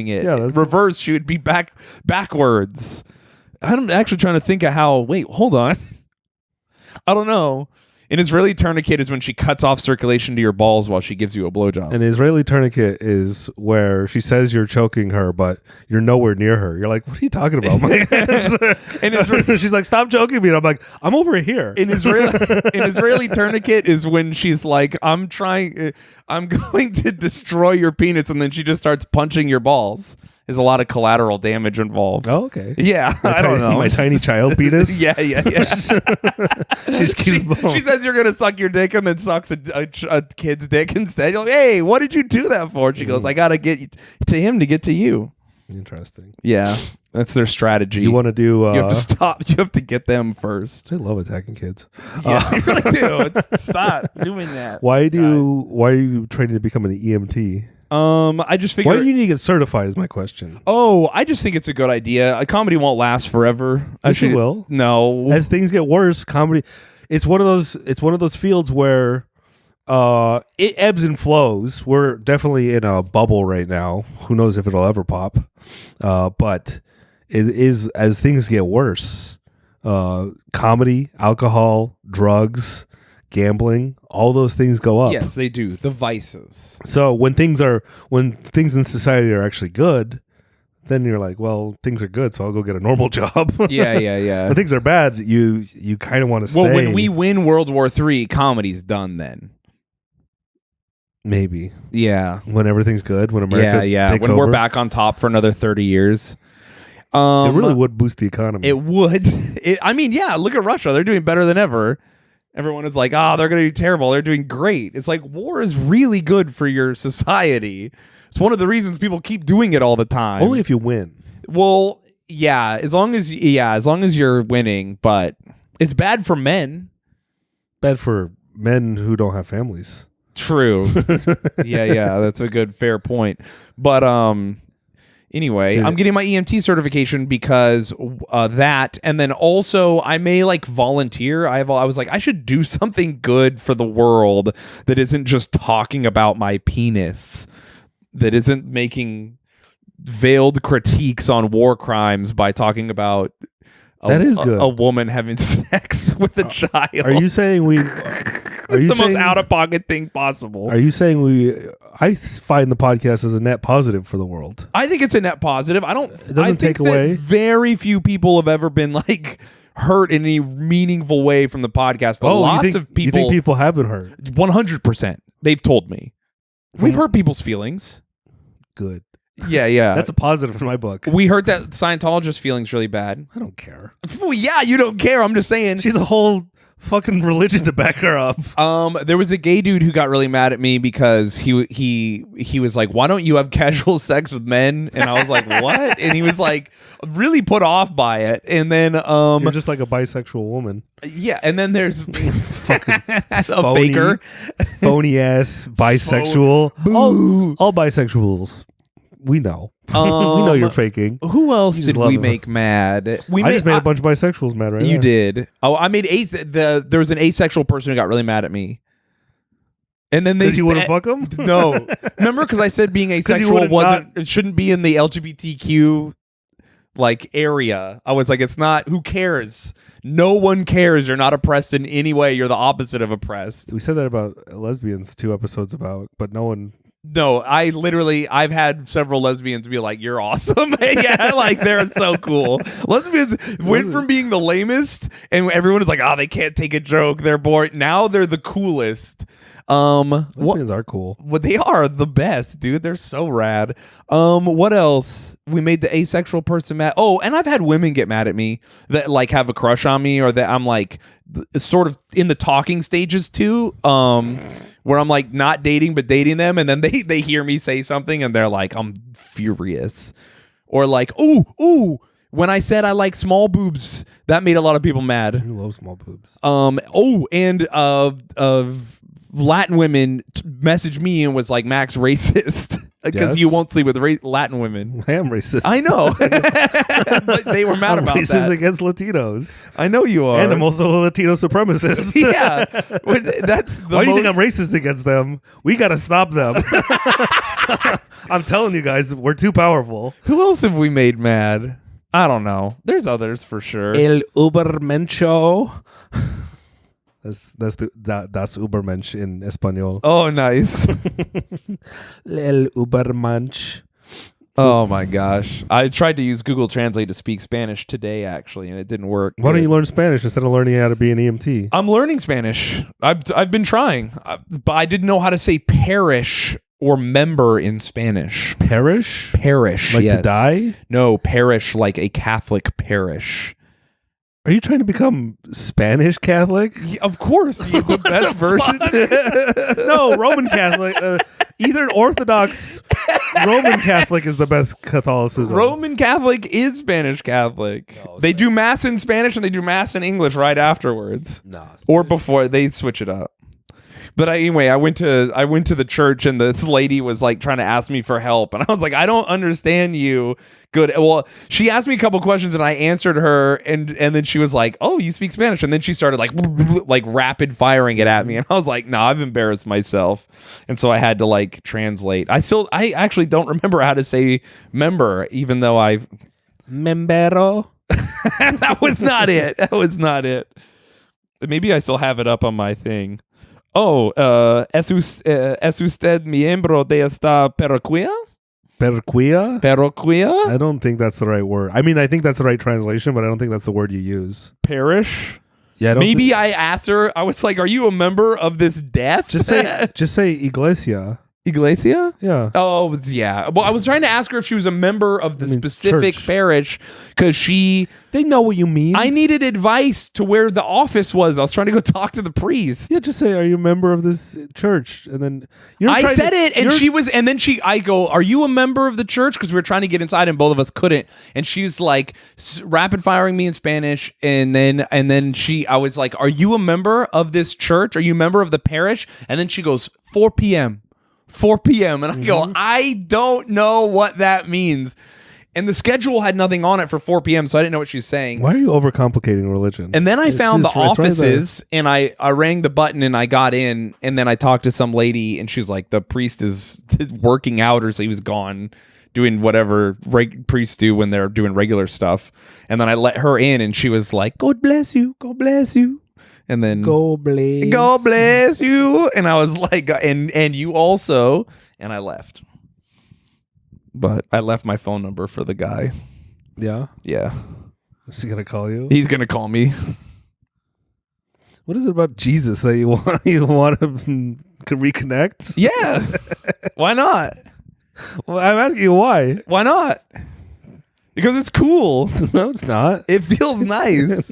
it. Yeah, that's- reverse. She would be backwards. I'm actually trying to think of how. Wait, hold on. I don't know. An Israeli tourniquet is when she cuts off circulation to your balls while she gives you a blowjob. An Israeli tourniquet is where she says you're choking her, but you're nowhere near her. You're like, what are you talking about, my hands? She's like, stop choking me. And I'm like, I'm over here. An Israeli tourniquet is when she's like, I'm going to destroy your penis, and then she just starts punching your balls. There's a lot of collateral damage involved. Oh, okay. Yeah, I don't know. My tiny child penis. Yeah. She just keeps She says you're gonna suck your dick and then sucks a kid's dick instead. You're like, hey, what did you do that for? She goes, I gotta get to him to get to you. Interesting. Yeah, that's their strategy. You want to do? You have to stop. You have to get them first. I love attacking kids. Yeah, you really do. Stop doing that. Why are you training to become an EMT? I just figured. Why do you need to get certified? Is my question. Oh, I just think it's a good idea. A comedy won't last forever. Yes, it will. No. As things get worse, comedy. It's one of those fields where it ebbs and flows. We're definitely in a bubble right now. Who knows if it'll ever pop? But it is, as things get worse. Comedy, alcohol, drugs, gambling, all those things go up. Yes, they do. The vices. So when things in society are actually good, then you're like, well, things are good, so I'll go get a normal job. Yeah. When things are bad, you kind of want to stay. Well, when we win World War III, comedy's done then. Maybe. Yeah. When everything's good, when America takes when over. we're back on top for another 30 years. It really would boost the economy. It would. Look at Russia. They're doing better than ever. Everyone is like, they're going to do terrible. They're doing great. It's like war is really good for your society. It's one of the reasons people keep doing it all the time. Only if you win. Well, yeah, as long as you're winning, but it's bad for men. Bad for men who don't have families. True. yeah, that's a good fair point. But anyway, I'm getting my EMT certification because that, and then also I may like volunteer. I was like, I should do something good for the world that isn't just talking about my penis, that isn't making veiled critiques on war crimes by talking about that is good. A woman having sex with a child. Are you saying we? Are you the most out of pocket thing possible? Are you saying I find the podcast as a net positive for the world. I think it's a net positive. It doesn't take away. Very few people have ever been like hurt in any meaningful way from the podcast. But lots of people. You think people have been hurt? 100%. They've told me. We've hurt people's feelings. Good. Yeah. That's a positive in my book. We heard that Scientologist feelings really bad. I don't care. Well, yeah, you don't care. I'm just saying. She's a whole fucking religion to back her up. There was a gay dude who got really mad at me because he was like, "Why don't you have casual sex with men?" And I was like, "What?" And he was like, really put off by it. And then you're just like a bisexual woman. Yeah, and then there's a phony, faker, phony ass bisexual. All bisexuals. We know. We know you're faking. Who else did we make mad? I just made a bunch of bisexuals mad right now. You did. Oh, I made there was an asexual person who got really mad at me. And then you wouldn't fuck them? No. Remember, because I said being asexual it shouldn't be in the LGBTQ like area. I was like, it's not. Who cares? No one cares. You're not oppressed in any way. You're the opposite of oppressed. We said that about lesbians 2 episodes about, but no one. No, I've had several lesbians be like, "You're awesome." Yeah, like they're so cool. Lesbians went from being the lamest, and everyone is like, "Oh, they can't take a joke. They're bored." Now they're the coolest. Lesbians are cool. Well, they are the best, dude. They're so rad. What else? We made the asexual person mad. Oh, and I've had women get mad at me that like have a crush on me, or that I'm like sort of in the talking stages too. Where I'm like not dating but dating them, and then they hear me say something and they're like, I'm furious. Or like, ooh, when I said I like small boobs, that made a lot of people mad. You love small boobs. And Latin women messaged me and was like, Max racist because you won't sleep with Latin women. I am racist. I know. But they were mad about racist that. Against Latinos. I know you are. And I'm also a Latino supremacist. Yeah. That's Why do you think I'm racist against them? We got to stop them. I'm telling you guys, we're too powerful. Who else have we made mad? I don't know. There's others for sure. El Ubermencho. That's das Übermensch in Espanol. Oh, nice. El Übermensch. Oh my gosh. I tried to use Google Translate to speak Spanish today, actually, and it didn't work. Why don't you learn Spanish instead of learning how to be an EMT? I'm learning Spanish. I've been trying, but I didn't know how to say parish or member in Spanish. Parish? Parish, like yes. To die? No, parish like a Catholic parish. Are you trying to become Spanish Catholic? Yeah, of course, the best version. No, Roman Catholic. Either an Orthodox Roman Catholic is the best Catholicism. Roman Catholic is Spanish Catholic. No, they do mass in Spanish and they do mass in English right afterwards. No, or before they switch it up. But anyway, I went to the church and this lady was like trying to ask me for help, and I was like, I don't understand you. Good. Well, she asked me a couple questions and I answered her, and then she was like, "Oh, you speak Spanish?" And then she started like rapid firing it at me, and I was like, "No, I've embarrassed myself," and so I had to like translate. I actually don't remember how to say member, even though I membero. That was not it. That was not it. Maybe I still have it up on my thing. Oh, es usted miembro de esta parroquia? Parroquia? Parroquia? I don't think that's the right word. I mean, I think that's the right translation, but I don't think that's the word you use. Parish? Yeah. I asked her. I was like, "Are you a member of this death?" Just say iglesia. Iglesia? Yeah. Oh, yeah. Well, I was trying to ask her if she was a member of the It means specific church. parish because They know what you mean. I needed advice to where the office was. I was trying to go talk to the priest. Yeah, just say, "Are you a member of this church?" And then I said it, and she was, and then I go, "Are you a member of the church?" Because we were trying to get inside, and both of us couldn't. And she's like rapid firing me in Spanish, and then I was like, "Are you a member of this church? Are you a member of the parish?" And then she goes, 4 p.m. 4 p.m. And I go, I don't know what that means. And the schedule had nothing on it for 4 p.m., so I didn't know what she was saying. Why are you overcomplicating religion? And then I found the it's right offices, and I rang the button, and I got in, and then I talked to some lady, and she's like, the priest is working out, or so he was gone doing whatever priests do when they're doing regular stuff. And then I let her in, and she was like, God bless you, God bless you. And then God bless you. And I was like, and you also. And I left. But I left my phone number for the guy. Yeah. Yeah. Is he gonna call you? He's gonna call me. What is it about Jesus that you want to reconnect? Yeah. Why not? Well, I'm asking you why. Why not? Because it's cool. No, it's not. It feels nice.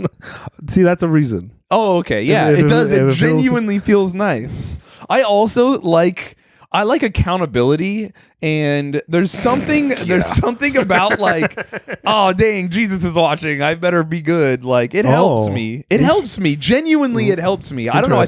See, that's a reason. Oh, okay. Yeah, If it does. if It feels- genuinely feels nice. I also like accountability, and there's something about like, oh dang, Jesus is watching, I better be good. Like it helps me. It helps me. Genuinely it helps me. I don't know.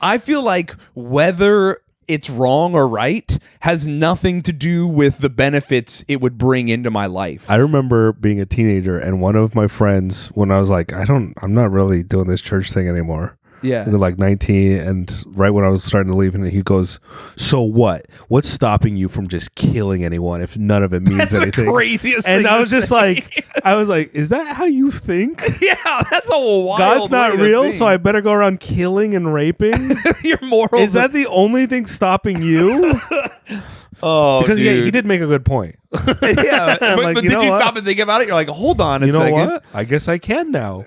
I feel like whether it's wrong or right has nothing to do with the benefits it would bring into my life. I remember being a teenager, and one of my friends, when I was like, I'm not really doing this church thing anymore. Yeah. They're like 19, and right when I was starting to leave, and he goes, "So what? What's stopping you from just killing anyone if none of it means That's anything?" the craziest and thing I to was just say. like, is that how you think? Yeah, that's a wild God's not way to real, think. so I better go around killing and raping? Your morals. Is that the only thing stopping you? Oh, Because dude. yeah, he did make a good point. Yeah, but, like, but you did know you what? stop and think about it? You're like, hold on a You know second. what? I guess I can now.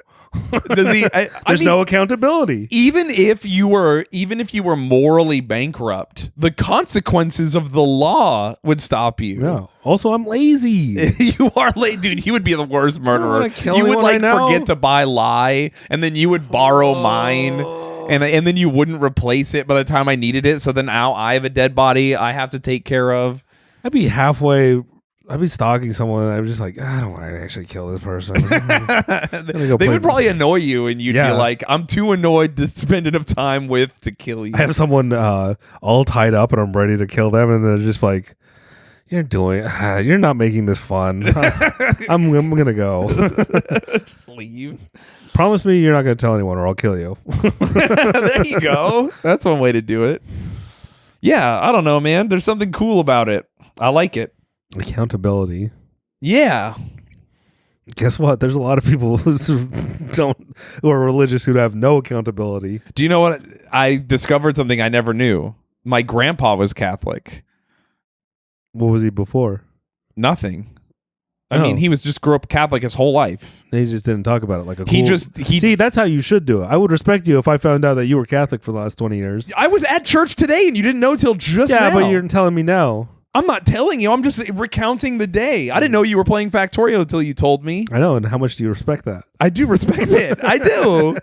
Does he? There's no accountability. Even if you were morally bankrupt, the consequences of the law would stop you. No. Also, I'm lazy. You are late, dude. You would be the worst murderer. wanna kill You would anyone like right now. forget to buy lye, and then you would borrow mine, and then you wouldn't replace it by the time I needed it. So then now I have a dead body I have to take care of. I'd be stalking someone, and I'm just like, I don't want to actually kill this person. They would probably annoy you, and you'd be like, I'm too annoyed to spend enough time with to kill you. I have someone all tied up, and I'm ready to kill them, and they're just like, you're not making this fun. I'm gonna go. Just leave. Promise me you're not gonna tell anyone, or I'll kill you. There you go. That's one way to do it. Yeah, I don't know, man. There's something cool about it. I like it. Accountability. Yeah. Guess what? There's a lot of people who are religious who have no accountability. Do you know what? I discovered something I never knew. My grandpa was Catholic. What was he before? Nothing. I No. mean, he was just grew up Catholic his whole life. He just didn't talk about it like a He cool... just- he- See, that's how you should do it. I would respect you if I found out that you were Catholic for the last 20 years. I was at church today, and you didn't know till just Yeah, now. but you're telling me now. I'm not telling you. I'm just recounting the day. I didn't know you were playing Factorio until you told me. I know, and how much do you respect that? I do respect it. I do.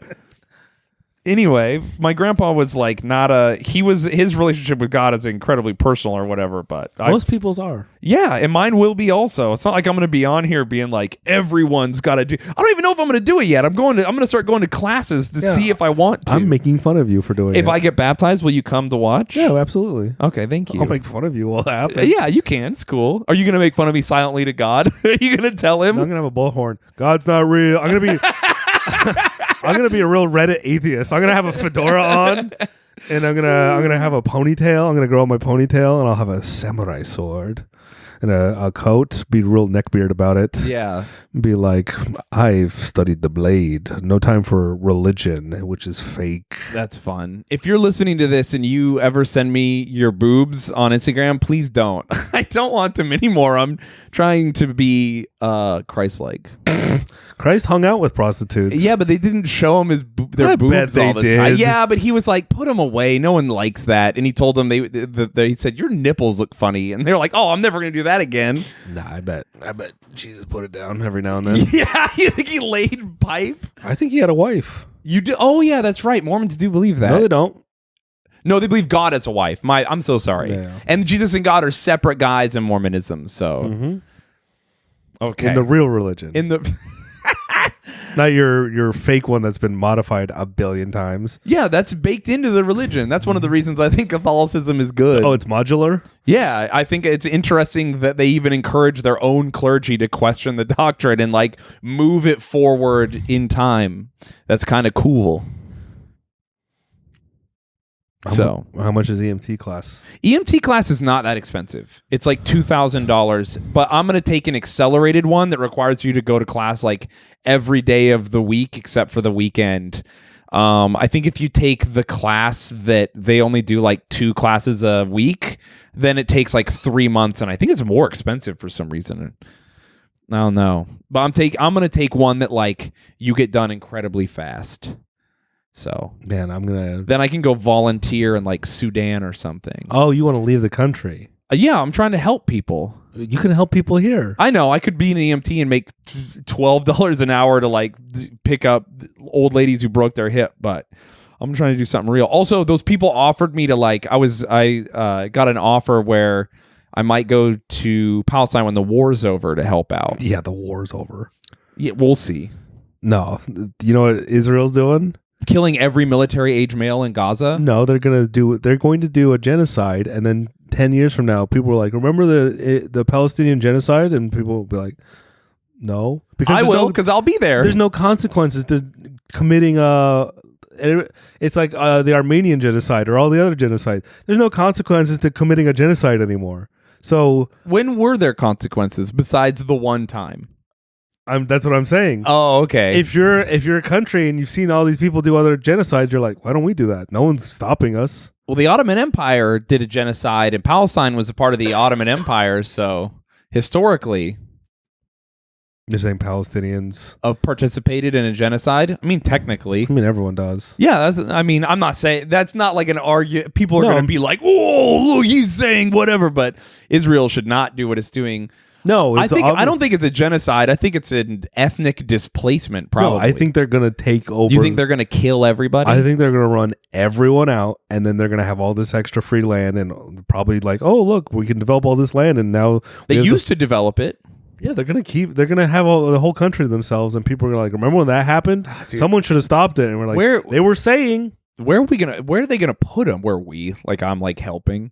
Anyway, my grandpa was like his relationship with God is incredibly personal or whatever, but Most people's are. yeah, and mine will be also. It's not like I'm going to be on here being like everyone's got to do. I don't even know if I'm going to do it yet. I'm going to start going to classes to Yeah. see if I want to. I'm making fun of you for doing it. If I get baptized, will you come to watch? Yeah, absolutely. Okay, thank you. I'll make fun of you while it happens. Yeah, you can. It's cool. Are you going to make fun of me silently to God? Are you going to tell him? I'm gonna have a bullhorn. God's not real. I'm gonna be a real Reddit atheist. I'm gonna have a fedora on, and I'm gonna have a ponytail. I'm gonna grow out my ponytail, and I'll have a samurai sword. in a coat, be real neckbeard about it. Yeah. Be like, I've studied the blade. No time for religion, which is fake. That's fun. If you're listening to this and you ever send me your boobs on Instagram, please don't. I don't want them anymore. I'm trying to be Christ-like. Christ hung out with prostitutes. Yeah, but they didn't show him their I bet boobs they all the did. time. Yeah, but he was like, put them away. No one likes that. And he told them he said, your nipples look funny. And they're like, oh, I'm never going to do that again. Nah, I bet Jesus put it down every now and then. Yeah, you think he laid pipe? I think he had a wife. You do? Oh, yeah, that's right. Mormons do believe that. No, they don't. No, they believe God as a wife. I'm so sorry. Yeah. And Jesus and God are separate guys in Mormonism. So, okay. In the real religion. In the Not your fake one that's been modified a billion times. yeah, that's baked into the religion. That's one of the reasons I think Catholicism is good. Oh, it's modular? Yeah, I think it's interesting that they even encourage their own clergy to question the doctrine and like move it forward in time. That's kind of cool. So, how much is EMT class? EMT class is not that expensive. It's like $2,000, but I'm going to take an accelerated one that requires you to go to class like every day of the week except for the weekend. I think if you take the class that they only do like 2 classes a week, then it takes like 3 months, and I think it's more expensive for some reason. I don't know. But I'm going to take one that like you get done incredibly fast. So, Man, then I can go volunteer in like Sudan or something. Oh, you want to leave the country? Yeah, I'm trying to help people. You can help people here. I know. I could be an EMT and make $12 an hour to like pick up old ladies who broke their hip, but I'm trying to do something real. Also, those people offered me to like I got an offer where I might go to Palestine when the war's over to help out. Yeah, the war's over. Yeah, we'll see. No, you know what Israel's doing? Killing every military age male in Gaza? No, they're going to do a genocide, and then 10 years from now, people are like, remember the Palestinian genocide? And people will be like, no. I will, because I'll be there. There's no consequences to committing it's like the Armenian genocide or all the other genocides. There's no consequences to committing a genocide anymore. So when were there consequences besides the one time? That's what I'm saying. Oh, okay. If you're a country and you've seen all these people do other genocides, you're like, why don't we do that? No one's stopping us. Well, the Ottoman Empire did a genocide, and Palestine was a part of the Ottoman Empire, so historically, you're saying Palestinians participated in a genocide? I mean, technically. I mean, everyone does. Yeah, I'm not saying that's not like an argument. People are going to be like, "Oh, look, he's saying whatever," but Israel should not do what it's doing. No, I don't think it's a genocide. I think it's an ethnic displacement. Probably. No, I think they're going to take over. You think they're going to kill everybody? I think they're going to run everyone out, and then they're going to have all this extra free land, and probably like, oh, look, we can develop all this land, and now they used to develop it. Yeah, they're going to have the whole country to themselves, and people are like, remember when that happened? Someone should have stopped it, and we're like, they were saying, where are they going to put them? Where I'm like helping?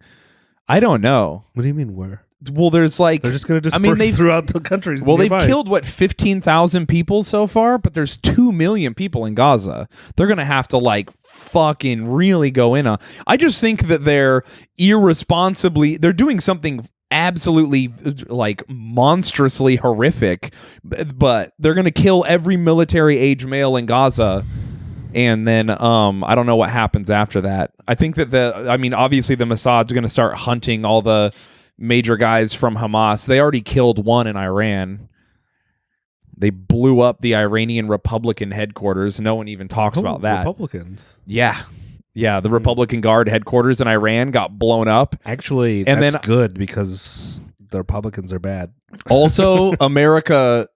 I don't know. What do you mean where? Well, there's like they're just going to disperse throughout the countries. Well, nearby. They've killed 15,000 people so far, but there's 2 million people in Gaza. They're going to have to like fucking really go in on. I just think that they're doing something absolutely like monstrously horrific, but they're going to kill every military age male in Gaza. And then I don't know what happens after that. I think that obviously the Mossad's going to start hunting all the major guys from Hamas. They already killed one in Iran. They blew up the Iranian Republican headquarters. No one even talks about that. Republicans. Yeah. The Republican Guard headquarters in Iran got blown up. Actually, that's good because the Republicans are bad. Also, America,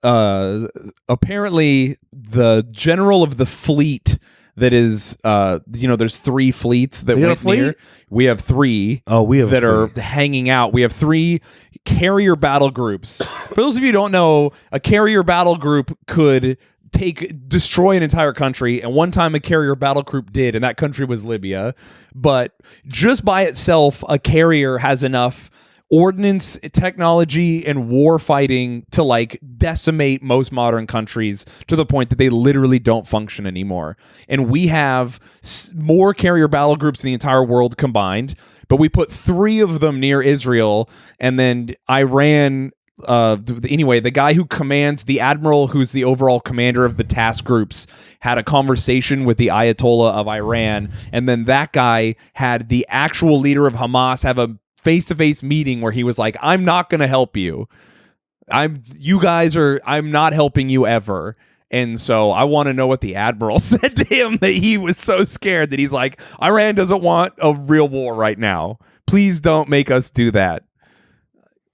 apparently the general of the fleet that is, there's 3 fleets that went near. We have 3 that are hanging out. We have 3 carrier battle groups. For those of you who don't know, a carrier battle group could destroy an entire country, and one time a carrier battle group did, and that country was Libya. But just by itself, a carrier has enough ordnance technology and war fighting to like decimate most modern countries to the point that they literally don't function anymore. And we have more carrier battle groups in the entire world combined, but we put 3 of them near Israel, and then Iran. Anyway, the guy who commands, the admiral who's the overall commander of the task groups, had a conversation with the Ayatollah of Iran, and then that guy had the actual leader of Hamas have a face-to-face meeting where he was like, I'm not going to help you. I'm not helping you ever. And so I want to know what the admiral said to him, that he was so scared that he's like, Iran doesn't want a real war right now. Please don't make us do that.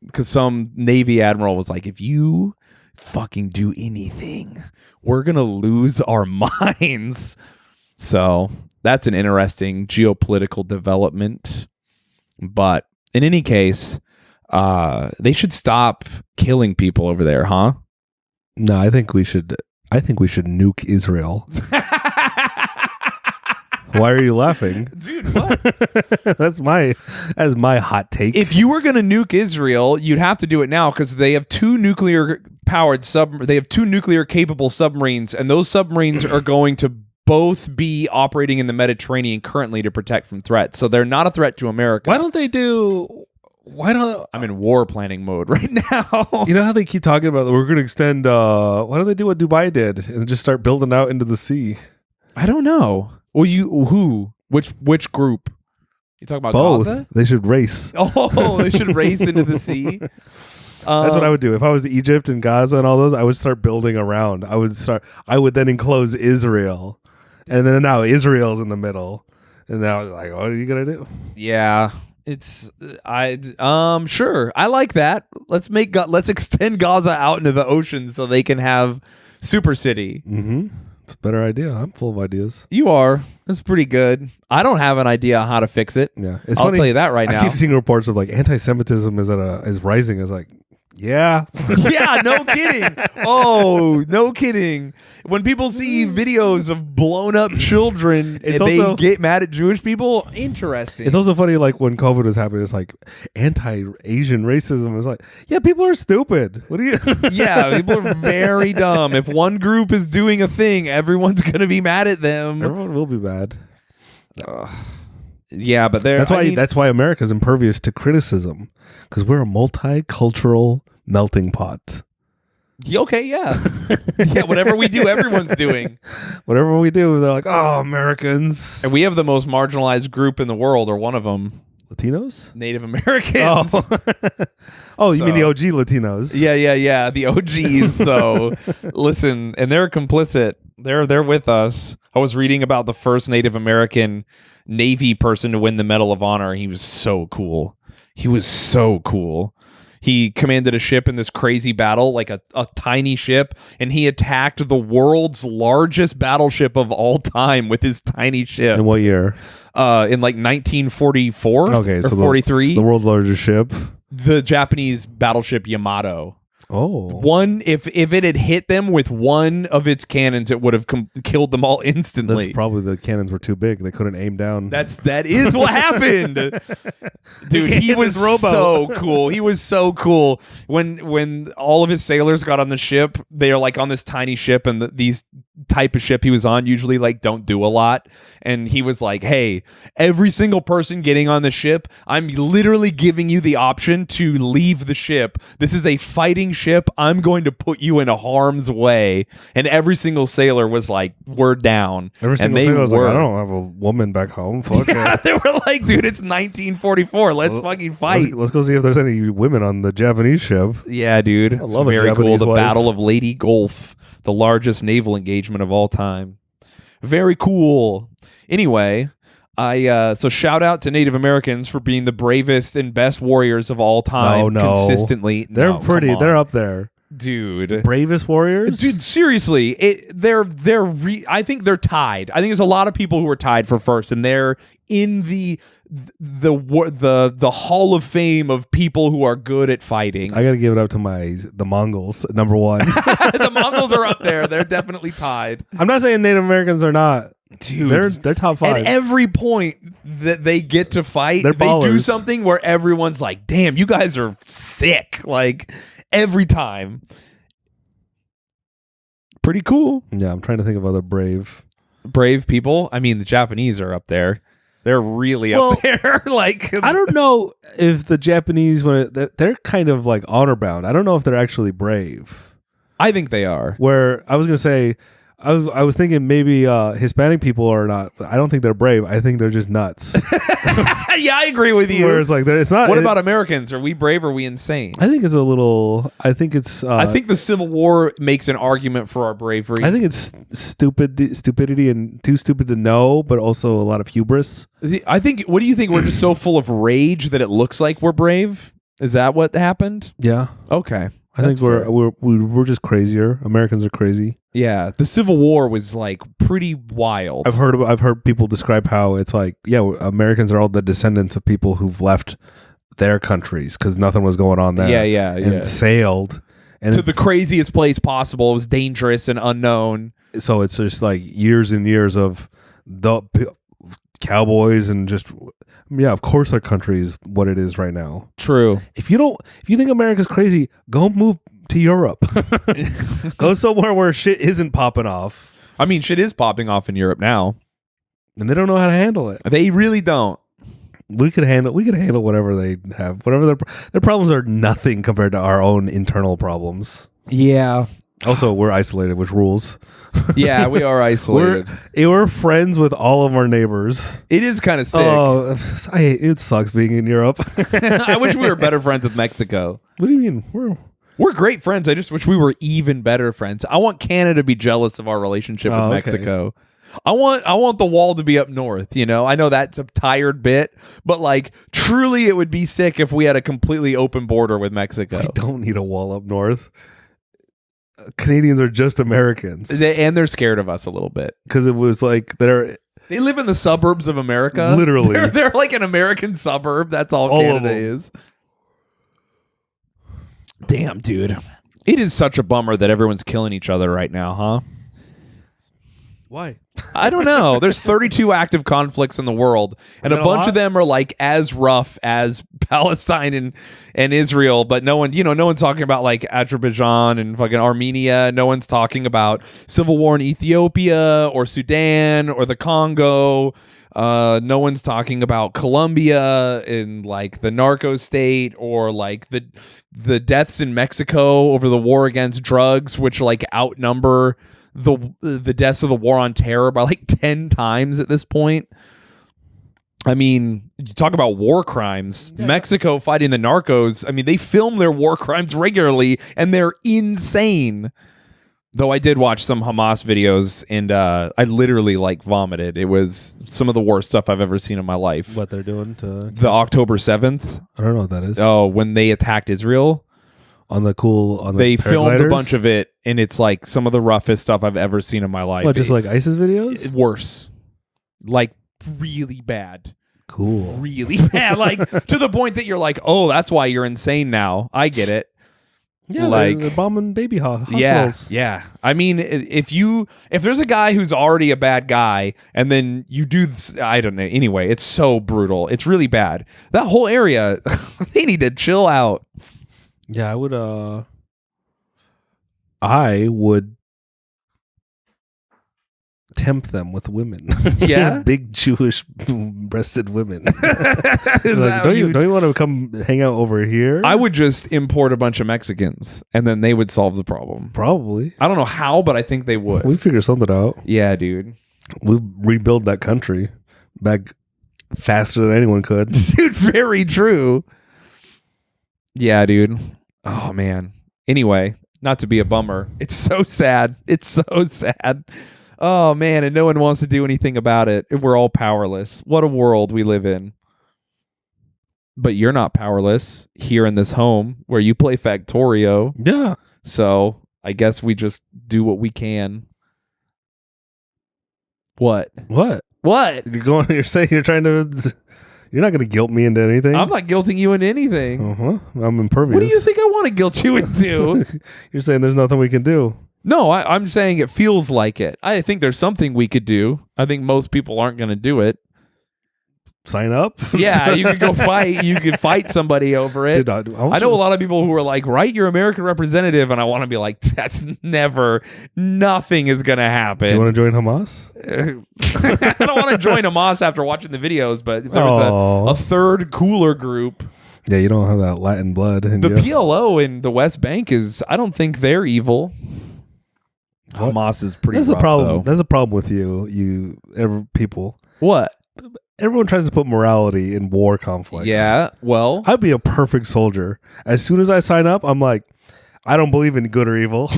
Because some Navy admiral was like, if you fucking do anything, we're going to lose our minds. So that's an interesting geopolitical development. But in any case, they should stop killing people over there, huh? No, I think we should nuke Israel. Why are you laughing? Dude, what? That's my hot take. If you were going to nuke Israel, you'd have to do it now because they have 2 nuclear capable submarines, and those submarines are going to both be operating in the Mediterranean currently to protect from threats. So they're not a threat to America. I'm in war planning mode right now. You know how they keep talking about we're going to extend why don't they do what Dubai did and just start building out into the sea? I don't know. Well, which group? You talking about both? Gaza? They should race. Oh, they should race into the sea. That's what I would do if I was Egypt and Gaza and all those. I would start building around. I would then enclose Israel, and then now Israel's in the middle, and now it's like, what are you gonna do? Yeah, sure. I like that. Let's extend Gaza out into the ocean so they can have super city. Mm-hmm. Better idea. I'm full of ideas. You are. That's pretty good. I don't have an idea how to fix it. Yeah, I'll tell you that right now. I keep seeing reports of like anti-Semitism is rising. It's like, yeah, yeah, no kidding. Oh, no kidding. When people see videos of blown up children, they get mad at Jewish people. Interesting. It's also funny, like when COVID was happening, it's like anti-Asian racism. It's like, yeah, people are stupid. What do you? Yeah, people are very dumb. If one group is doing a thing, everyone's gonna be mad at them. Everyone will be mad. Yeah, but that's why America's impervious to criticism, because we're a multicultural melting pot. Okay, yeah. Yeah, whatever we do, everyone's doing. Whatever we do, they're like, oh, Americans. And we have the most marginalized group in the world, or one of them. Latinos? Native Americans. Oh, you mean the OG Latinos? Yeah. The OGs. So listen, and they're complicit. They're with us. I was reading about the first Native American Navy person to win the Medal of Honor. He was so cool. He commanded a ship in this crazy battle, like a tiny ship, and he attacked the world's largest battleship of all time with his tiny ship. In what year? In like 1944 or so 43. The world's largest ship? The Japanese battleship Yamato. Oh. If it had hit them with one of its cannons, it would have killed them all instantly. That's probably the cannons were too big. They couldn't aim down. That is what happened. Dude, he was so cool. He was so cool. When all of his sailors got on the ship, they are like on this tiny ship, and these type of ship he was on usually like don't do a lot. And he was like, hey, every single person getting on the ship, I'm literally giving you the option to leave the ship. This is a fighting ship. I'm going to put you in harm's way. And every single sailor was like, we're down. Every single sailor was like, I don't have a woman back home. Fuck that. They were like, dude, it's 1944. Let's fucking fight. Let's go see if there's any women on the Japanese ship. Yeah, dude. I love very a cool. Japanese The wife. Battle of Lady Gulf, the largest naval engagement of all time. Very cool. Anyway, so shout out to Native Americans for being the bravest and best warriors of all time. No. Consistently. They're pretty. They're up there. Dude. Bravest warriors? Dude, seriously. I think they're tied. I think there's a lot of people who are tied for first, and they're in the Hall of Fame of people who are good at fighting. I gotta give it up to the Mongols, number one. The Mongols are up there. They're definitely tied. I'm not saying Native Americans are not Dude, They're top 5. at every point that they get to fight, They're they do ballers. something where everyone's like, damn, you guys are sick. Like, every time. Pretty cool. Yeah, I'm trying to think of other Brave people. I mean, the Japanese are up there. They're really up there. Like, I don't know if the Japanese, they're kind of like honor bound. I don't know if they're actually brave. I think they are. Where I was going to say, I was thinking maybe Hispanic people are not. I don't think they're brave. I think they're just nuts. Yeah, I agree with you. Where it's like it's not. What about Americans? Are we brave or are we insane? I think it's a little. I think it's. I think the Civil War makes an argument for our bravery. I think it's stupidity and too stupid to know, but also a lot of hubris. I think. What do you think? We're just so full of rage that it looks like we're brave. Is that what happened? Yeah. Okay. I think we're just crazier. Americans are crazy. Yeah, the Civil War was like pretty wild. I've heard people describe how it's like, Americans are all the descendants of people who've left their countries because nothing was going on there. Yeah. Sailed and to the craziest place possible. It was dangerous and unknown. So it's just like years and years of the cowboys and just of course our country is what it is right now. True. If you think America's crazy, go move to Europe. Go somewhere where shit isn't popping off. I mean, shit is popping off in Europe now, and they don't know how to handle it. They really don't. We could handle whatever they have. Whatever their problems are nothing compared to our own internal problems. Yeah. Also, we're isolated, which rules. Yeah, we are isolated. We're friends with all of our neighbors. It is kind of sick. Oh, it sucks being in Europe. I wish we were better friends with Mexico. What do you mean? We're great friends. I just wish we were even better friends. I want Canada to be jealous of our relationship with Mexico. Okay. I want the wall to be up north, you know? I know that's a tired bit, but like truly it would be sick if we had a completely open border with Mexico. We don't need a wall up north. Canadians are just Americans. They're scared of us a little bit. Because it was like they live in the suburbs of America. Literally. They're like an American suburb. That's all Canada is. Damn, dude. It is such a bummer that everyone's killing each other right now, huh? Why? I don't know. There's 32 active conflicts in the world, and a bunch of them are like as rough as Palestine and Israel, but no one's talking about like Azerbaijan and fucking Armenia. No one's talking about civil war in Ethiopia or Sudan or the Congo. No one's talking about Colombia and like the narco state or like the deaths in Mexico over the war against drugs, which like outnumber the deaths of the war on terror by like 10 times at this point. I mean, you talk about war crimes. Yeah. Mexico fighting the narcos. I mean, they film their war crimes regularly and they're insane. Though I did watch some Hamas videos and I literally like vomited. It was some of the worst stuff I've ever seen in my life. What they're doing to the October 7th. I don't know what that is. Oh, when they attacked Israel. They filmed a bunch of it, and it's like some of the roughest stuff I've ever seen in my life. What, just like ISIS videos? Worse. Like really bad. Cool. Really bad. Like to the point that you're like, oh, that's why you're insane now. I get it. Yeah, like they're bombing baby hospitals. Yeah. I mean, if there's a guy who's already a bad guy, and then you do, I don't know. Anyway, it's so brutal. It's really bad. That whole area, they need to chill out. Yeah, I would tempt them with women. Yeah, big Jewish breasted women. Like, don't you want to come hang out over here? I would just import a bunch of Mexicans, and then they would solve the problem. Probably. I don't know how, but I think they would. We figure something out. Yeah, dude. We rebuild that country back faster than anyone could. Dude, very true. Yeah, dude. Oh, man. Anyway, not to be a bummer. It's so sad. It's so sad. Oh, man. And no one wants to do anything about it. We're all powerless. What a world we live in. But you're not powerless here in this home where you play Factorio. Yeah. So I guess we just do what we can. What? You're saying you're trying to... You're not going to guilt me into anything. I'm not guilting you into anything. I'm impervious. What do you think I want to guilt you into? You're saying there's nothing we can do. No, I'm saying it feels like it. I think there's something we could do. I think most people aren't going to do it. Sign up. Yeah, you could go fight. You could fight somebody over it. Dude, I know a lot of people who are like, write your American representative, and I want to be like, that's nothing is going to happen. Do you want to join Hamas? I don't want to join Hamas after watching the videos, but if there was a third cooler group. Yeah, you don't have that Latin blood. In The you. PLO in the West Bank I don't think they're evil. What? Hamas is pretty That's rough, the problem. though. That's the problem with people. What? Everyone tries to put morality in war conflicts. Yeah, well, I'd be a perfect soldier. As soon as I sign up, I'm like, I don't believe in good or evil.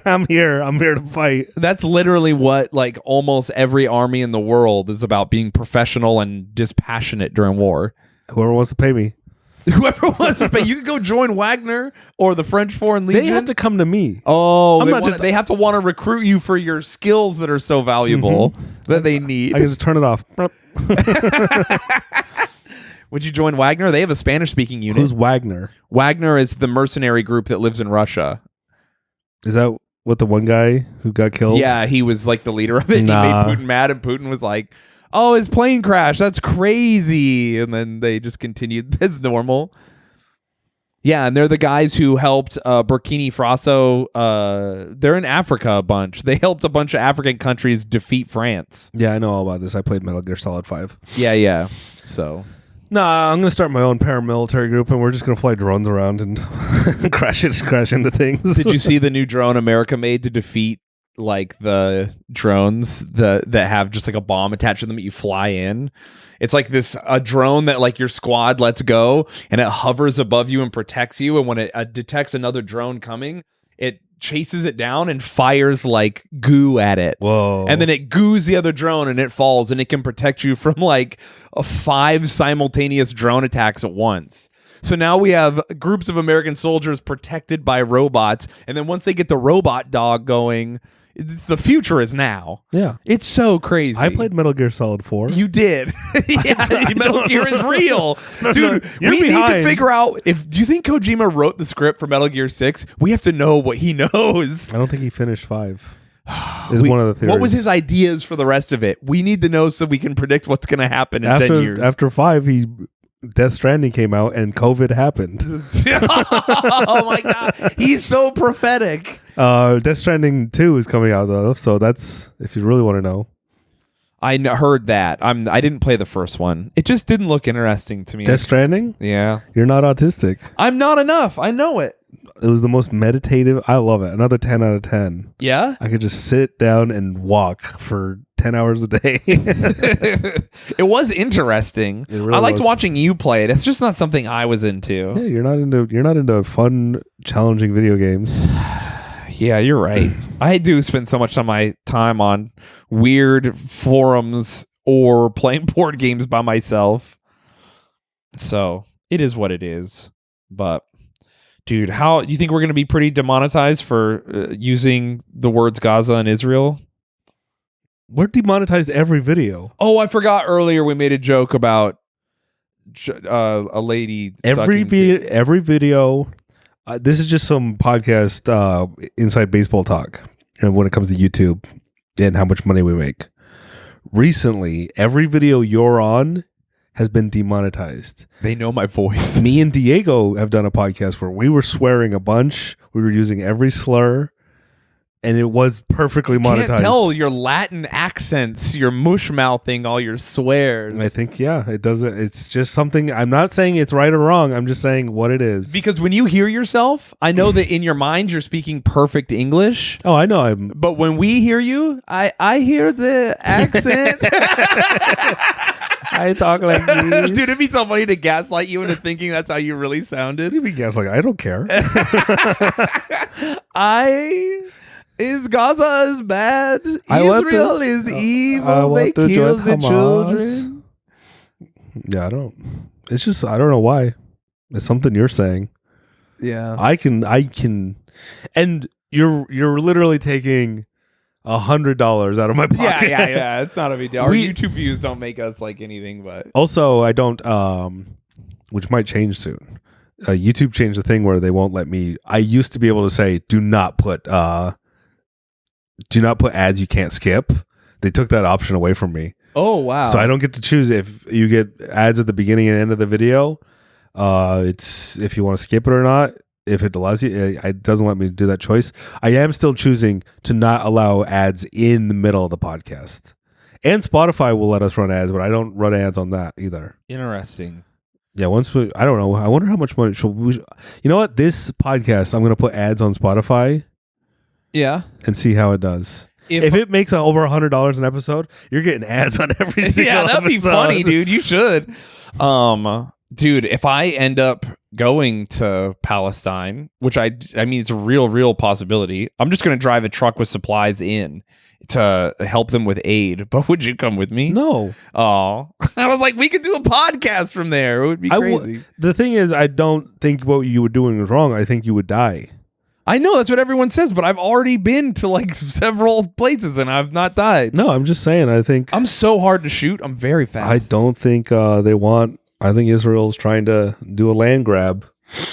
I'm here to fight. that's literally what like almost every army in the world is about, being professional and dispassionate during war. Whoever wants to pay me. Whoever wants to pay, you can go join Wagner or the French Foreign Legion. They have to come to me. Oh, I'm they have to want to recruit you for your skills that are so valuable that they need. I can just turn it off. Would you join Wagner? They have a Spanish-speaking unit. Who's Wagner? Wagner is the mercenary group that lives in Russia. Is that what the one guy who got killed? Yeah, he was like the leader of it. Nah. He made Putin mad, and Putin was like, "Oh, his plane crashed. That's crazy." And then they just continued as normal. Yeah, and they're the guys who helped Burkina Faso. They're in Africa a bunch. They helped a bunch of African countries defeat France. Yeah, I know all about this. I played Metal Gear Solid 5. Yeah. So Nah, I'm gonna start my own paramilitary group, and we're just gonna fly drones around and crash into things. did you see the new drone America made to defeat like the drones that have just like a bomb attached to them that you fly in? It's like a drone that like your squad lets go, and it hovers above you and protects you, and when it detects another drone coming, it chases it down and fires like goo at it. Whoa. And then it goos the other drone and it falls, and it can protect you from like 5 simultaneous drone attacks at once. So now we have groups of American soldiers protected by robots, and then once they get the robot dog going, the future is now. Yeah. It's so crazy. I played Metal Gear Solid 4. You did. Yeah, Metal Gear is real. Dude, you're we need to behind. figure out do you think Kojima wrote the script for Metal Gear 6? We have to know what he knows. I don't think he finished 5. Is one of the theories. What was his ideas for the rest of it? We need to know so we can predict what's going to happen in 10 years. After 5, Death Stranding came out and COVID happened. Oh my God. He's so prophetic. Death Stranding 2 is coming out though, so that's if you really want to know. I heard that. I didn't play the first one. It just didn't look interesting to me. Death Stranding? Yeah. You're not autistic. I'm not enough. I know it. It was the most meditative. I love it. Another 10 out of 10. Yeah? I could just sit down and walk for 10 hours a day. It was interesting. It really I liked was. watching you play it. It's just not something I was into. Yeah, you're not into fun, challenging video games. Yeah, you're right. I do spend so much of my time on weird forums or playing board games by myself. So it is what it is. But dude, how do you think we're going to be pretty demonetized for using the words Gaza and Israel? We're demonetized every video. Oh, I forgot earlier we made a joke about a lady. Every video. This is just some podcast inside baseball talk, and when it comes to YouTube and how much money we make. Recently, every video you're on has been demonetized. They know my voice. Me and Diego have done a podcast where we were swearing a bunch. We were using every slur, and it was perfectly monetized. Can't tell your Latin accents, your mush mouthing, all your swears. I think, yeah, it doesn't. It's just something. I'm not saying it's right or wrong. I'm just saying what it is. Because when you hear yourself, I know that in your mind you're speaking perfect English. Oh, I know. I'm. But when we hear you, I hear the accent. I talk like this. Dude, it'd be so funny to gaslight you into thinking that's how you really sounded. You'd be like, I don't care. Is Gaza as bad? I want Israel to- is I evil. want They to kill join the Hamas. children. Yeah, I don't. It's just I don't know why. It's something you're saying. Yeah. I can, and you're literally taking $100 out of my pocket. Yeah. It's not a big deal. Our We- YouTube views don't make us like anything, but Also, I don't, which might change soon. YouTube changed the thing where they won't let me. I used to be able to say, "Do not put do not put ads you can't skip. They took that option away from me. Oh, wow. So I don't get to choose if you get ads at the beginning and end of the video. It's if you want to skip it or not. If it allows you, it doesn't let me do that choice. I am still choosing to not allow ads in the middle of the podcast. And Spotify will let us run ads, but I don't run ads on that either. Interesting. Yeah, I don't know. I wonder how much money. You know what? This podcast, I'm going to put ads on Spotify. Yeah. And see how it does. If it makes over $100 an episode, you're getting ads on every single yeah, that'd episode. be funny, dude. You should. Dude, if I end up going to Palestine, which I mean, it's a real possibility. I'm just going to drive a truck with supplies in to help them with aid. But would you come with me? No. Oh, I was like, we could do a podcast from there. It would be crazy. The thing is, I don't think what you were doing was wrong. I think you would die. I know that's what everyone says, but I've already been to like several places and I've not died. No, I'm just saying. I think I'm so hard to shoot. I'm very fast. I don't think they want. I think Israel's trying to do a land grab.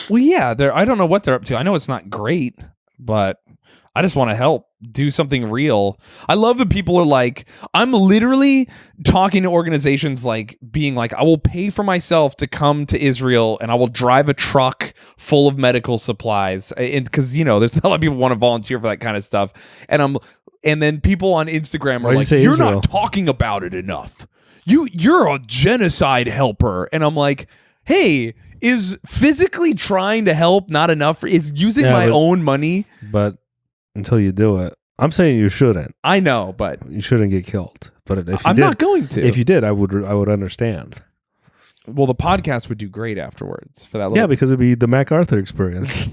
Well, yeah, I don't know what they're up to. I know it's not great, but I just want to help do something real. I love that people are like, I'm literally talking to organizations like being like, I will pay for myself to come to Israel and I will drive a truck full of medical supplies. And because, you know, there's a lot of people want to volunteer for that kind of stuff. And then people on Instagram are like, you're not talking about it enough. You're a genocide helper. And I'm like, hey, is physically trying to help not enough? Is using my own money? But until you do it, I'm saying you shouldn't. I know, but you shouldn't get killed. But if you I'm not going to. If you did, I would understand. Well, the podcast would do great afterwards for that. Yeah, because it'd be the MacArthur experience,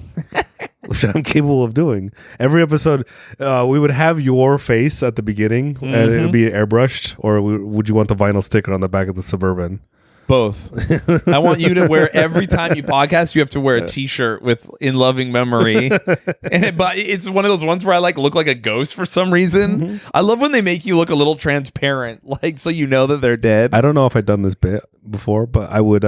which I'm capable of doing. Every episode, we would have your face at the beginning, and it would be airbrushed, or would you want the vinyl sticker on the back of the Suburban? Both. I want you to wear, every time you podcast, you have to wear a t-shirt with "In Loving Memory." But it's one of those ones where I like look like a ghost for some reason. Mm-hmm. I love when they make you look a little transparent, like so you know that they're dead. I don't know if I've done this bit before, but I would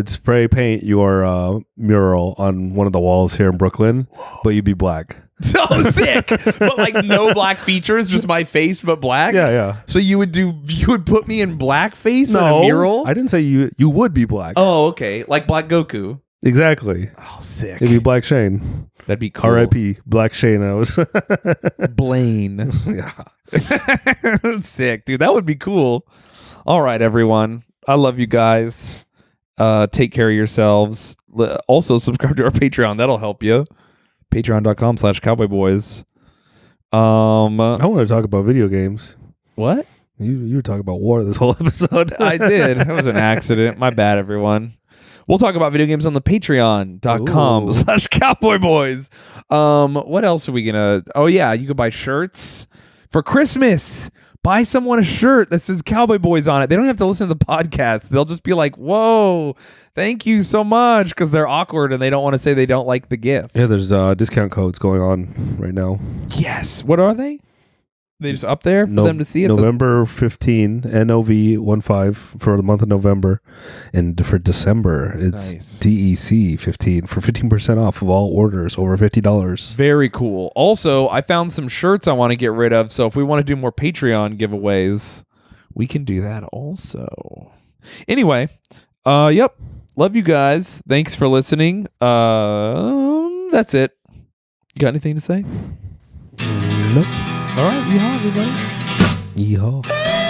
spray paint your mural on one of the walls here in Brooklyn, but you'd be black. So sick. But like no black features, just my face but black. Yeah. So you would put me in blackface on a mural? I didn't say you would be black. Oh, okay. Like Black Goku. Exactly. Oh, sick. It'd be Black Shayne. That'd be cool. R.I.P. Black Shayne. I was Blaine. Yeah. Sick, dude. That would be cool. All right, everyone. I love you guys. Take care of yourselves. Also subscribe to our Patreon. That'll help you. Patreon.com/cowboyboys. I want to talk about video games. What? You were talking about war this whole episode. I did. That was an accident. My bad, everyone. We'll talk about video games on the patreon.com/cowboyboys. What else are we gonna? Oh yeah, you can buy shirts for Christmas. Buy someone a shirt that says Cowboy Boys on it. They don't have to listen to the podcast. They'll just be like, whoa, thank you so much, because they're awkward and they don't want to say they don't like the gift. Yeah, there's discount codes going on right now. Yes. What are they? They just up there for them to see it? November 15, NOV15 for the month of November. And for December, it's nice. DEC 15 for 15% off of all orders over $50. Very cool. Also, I found some shirts I want to get rid of. So if we want to do more Patreon giveaways, we can do that also. Anyway, yep. Love you guys. Thanks for listening. That's it. You got anything to say? Nope. All right, yeehaw, everybody. Yeehaw.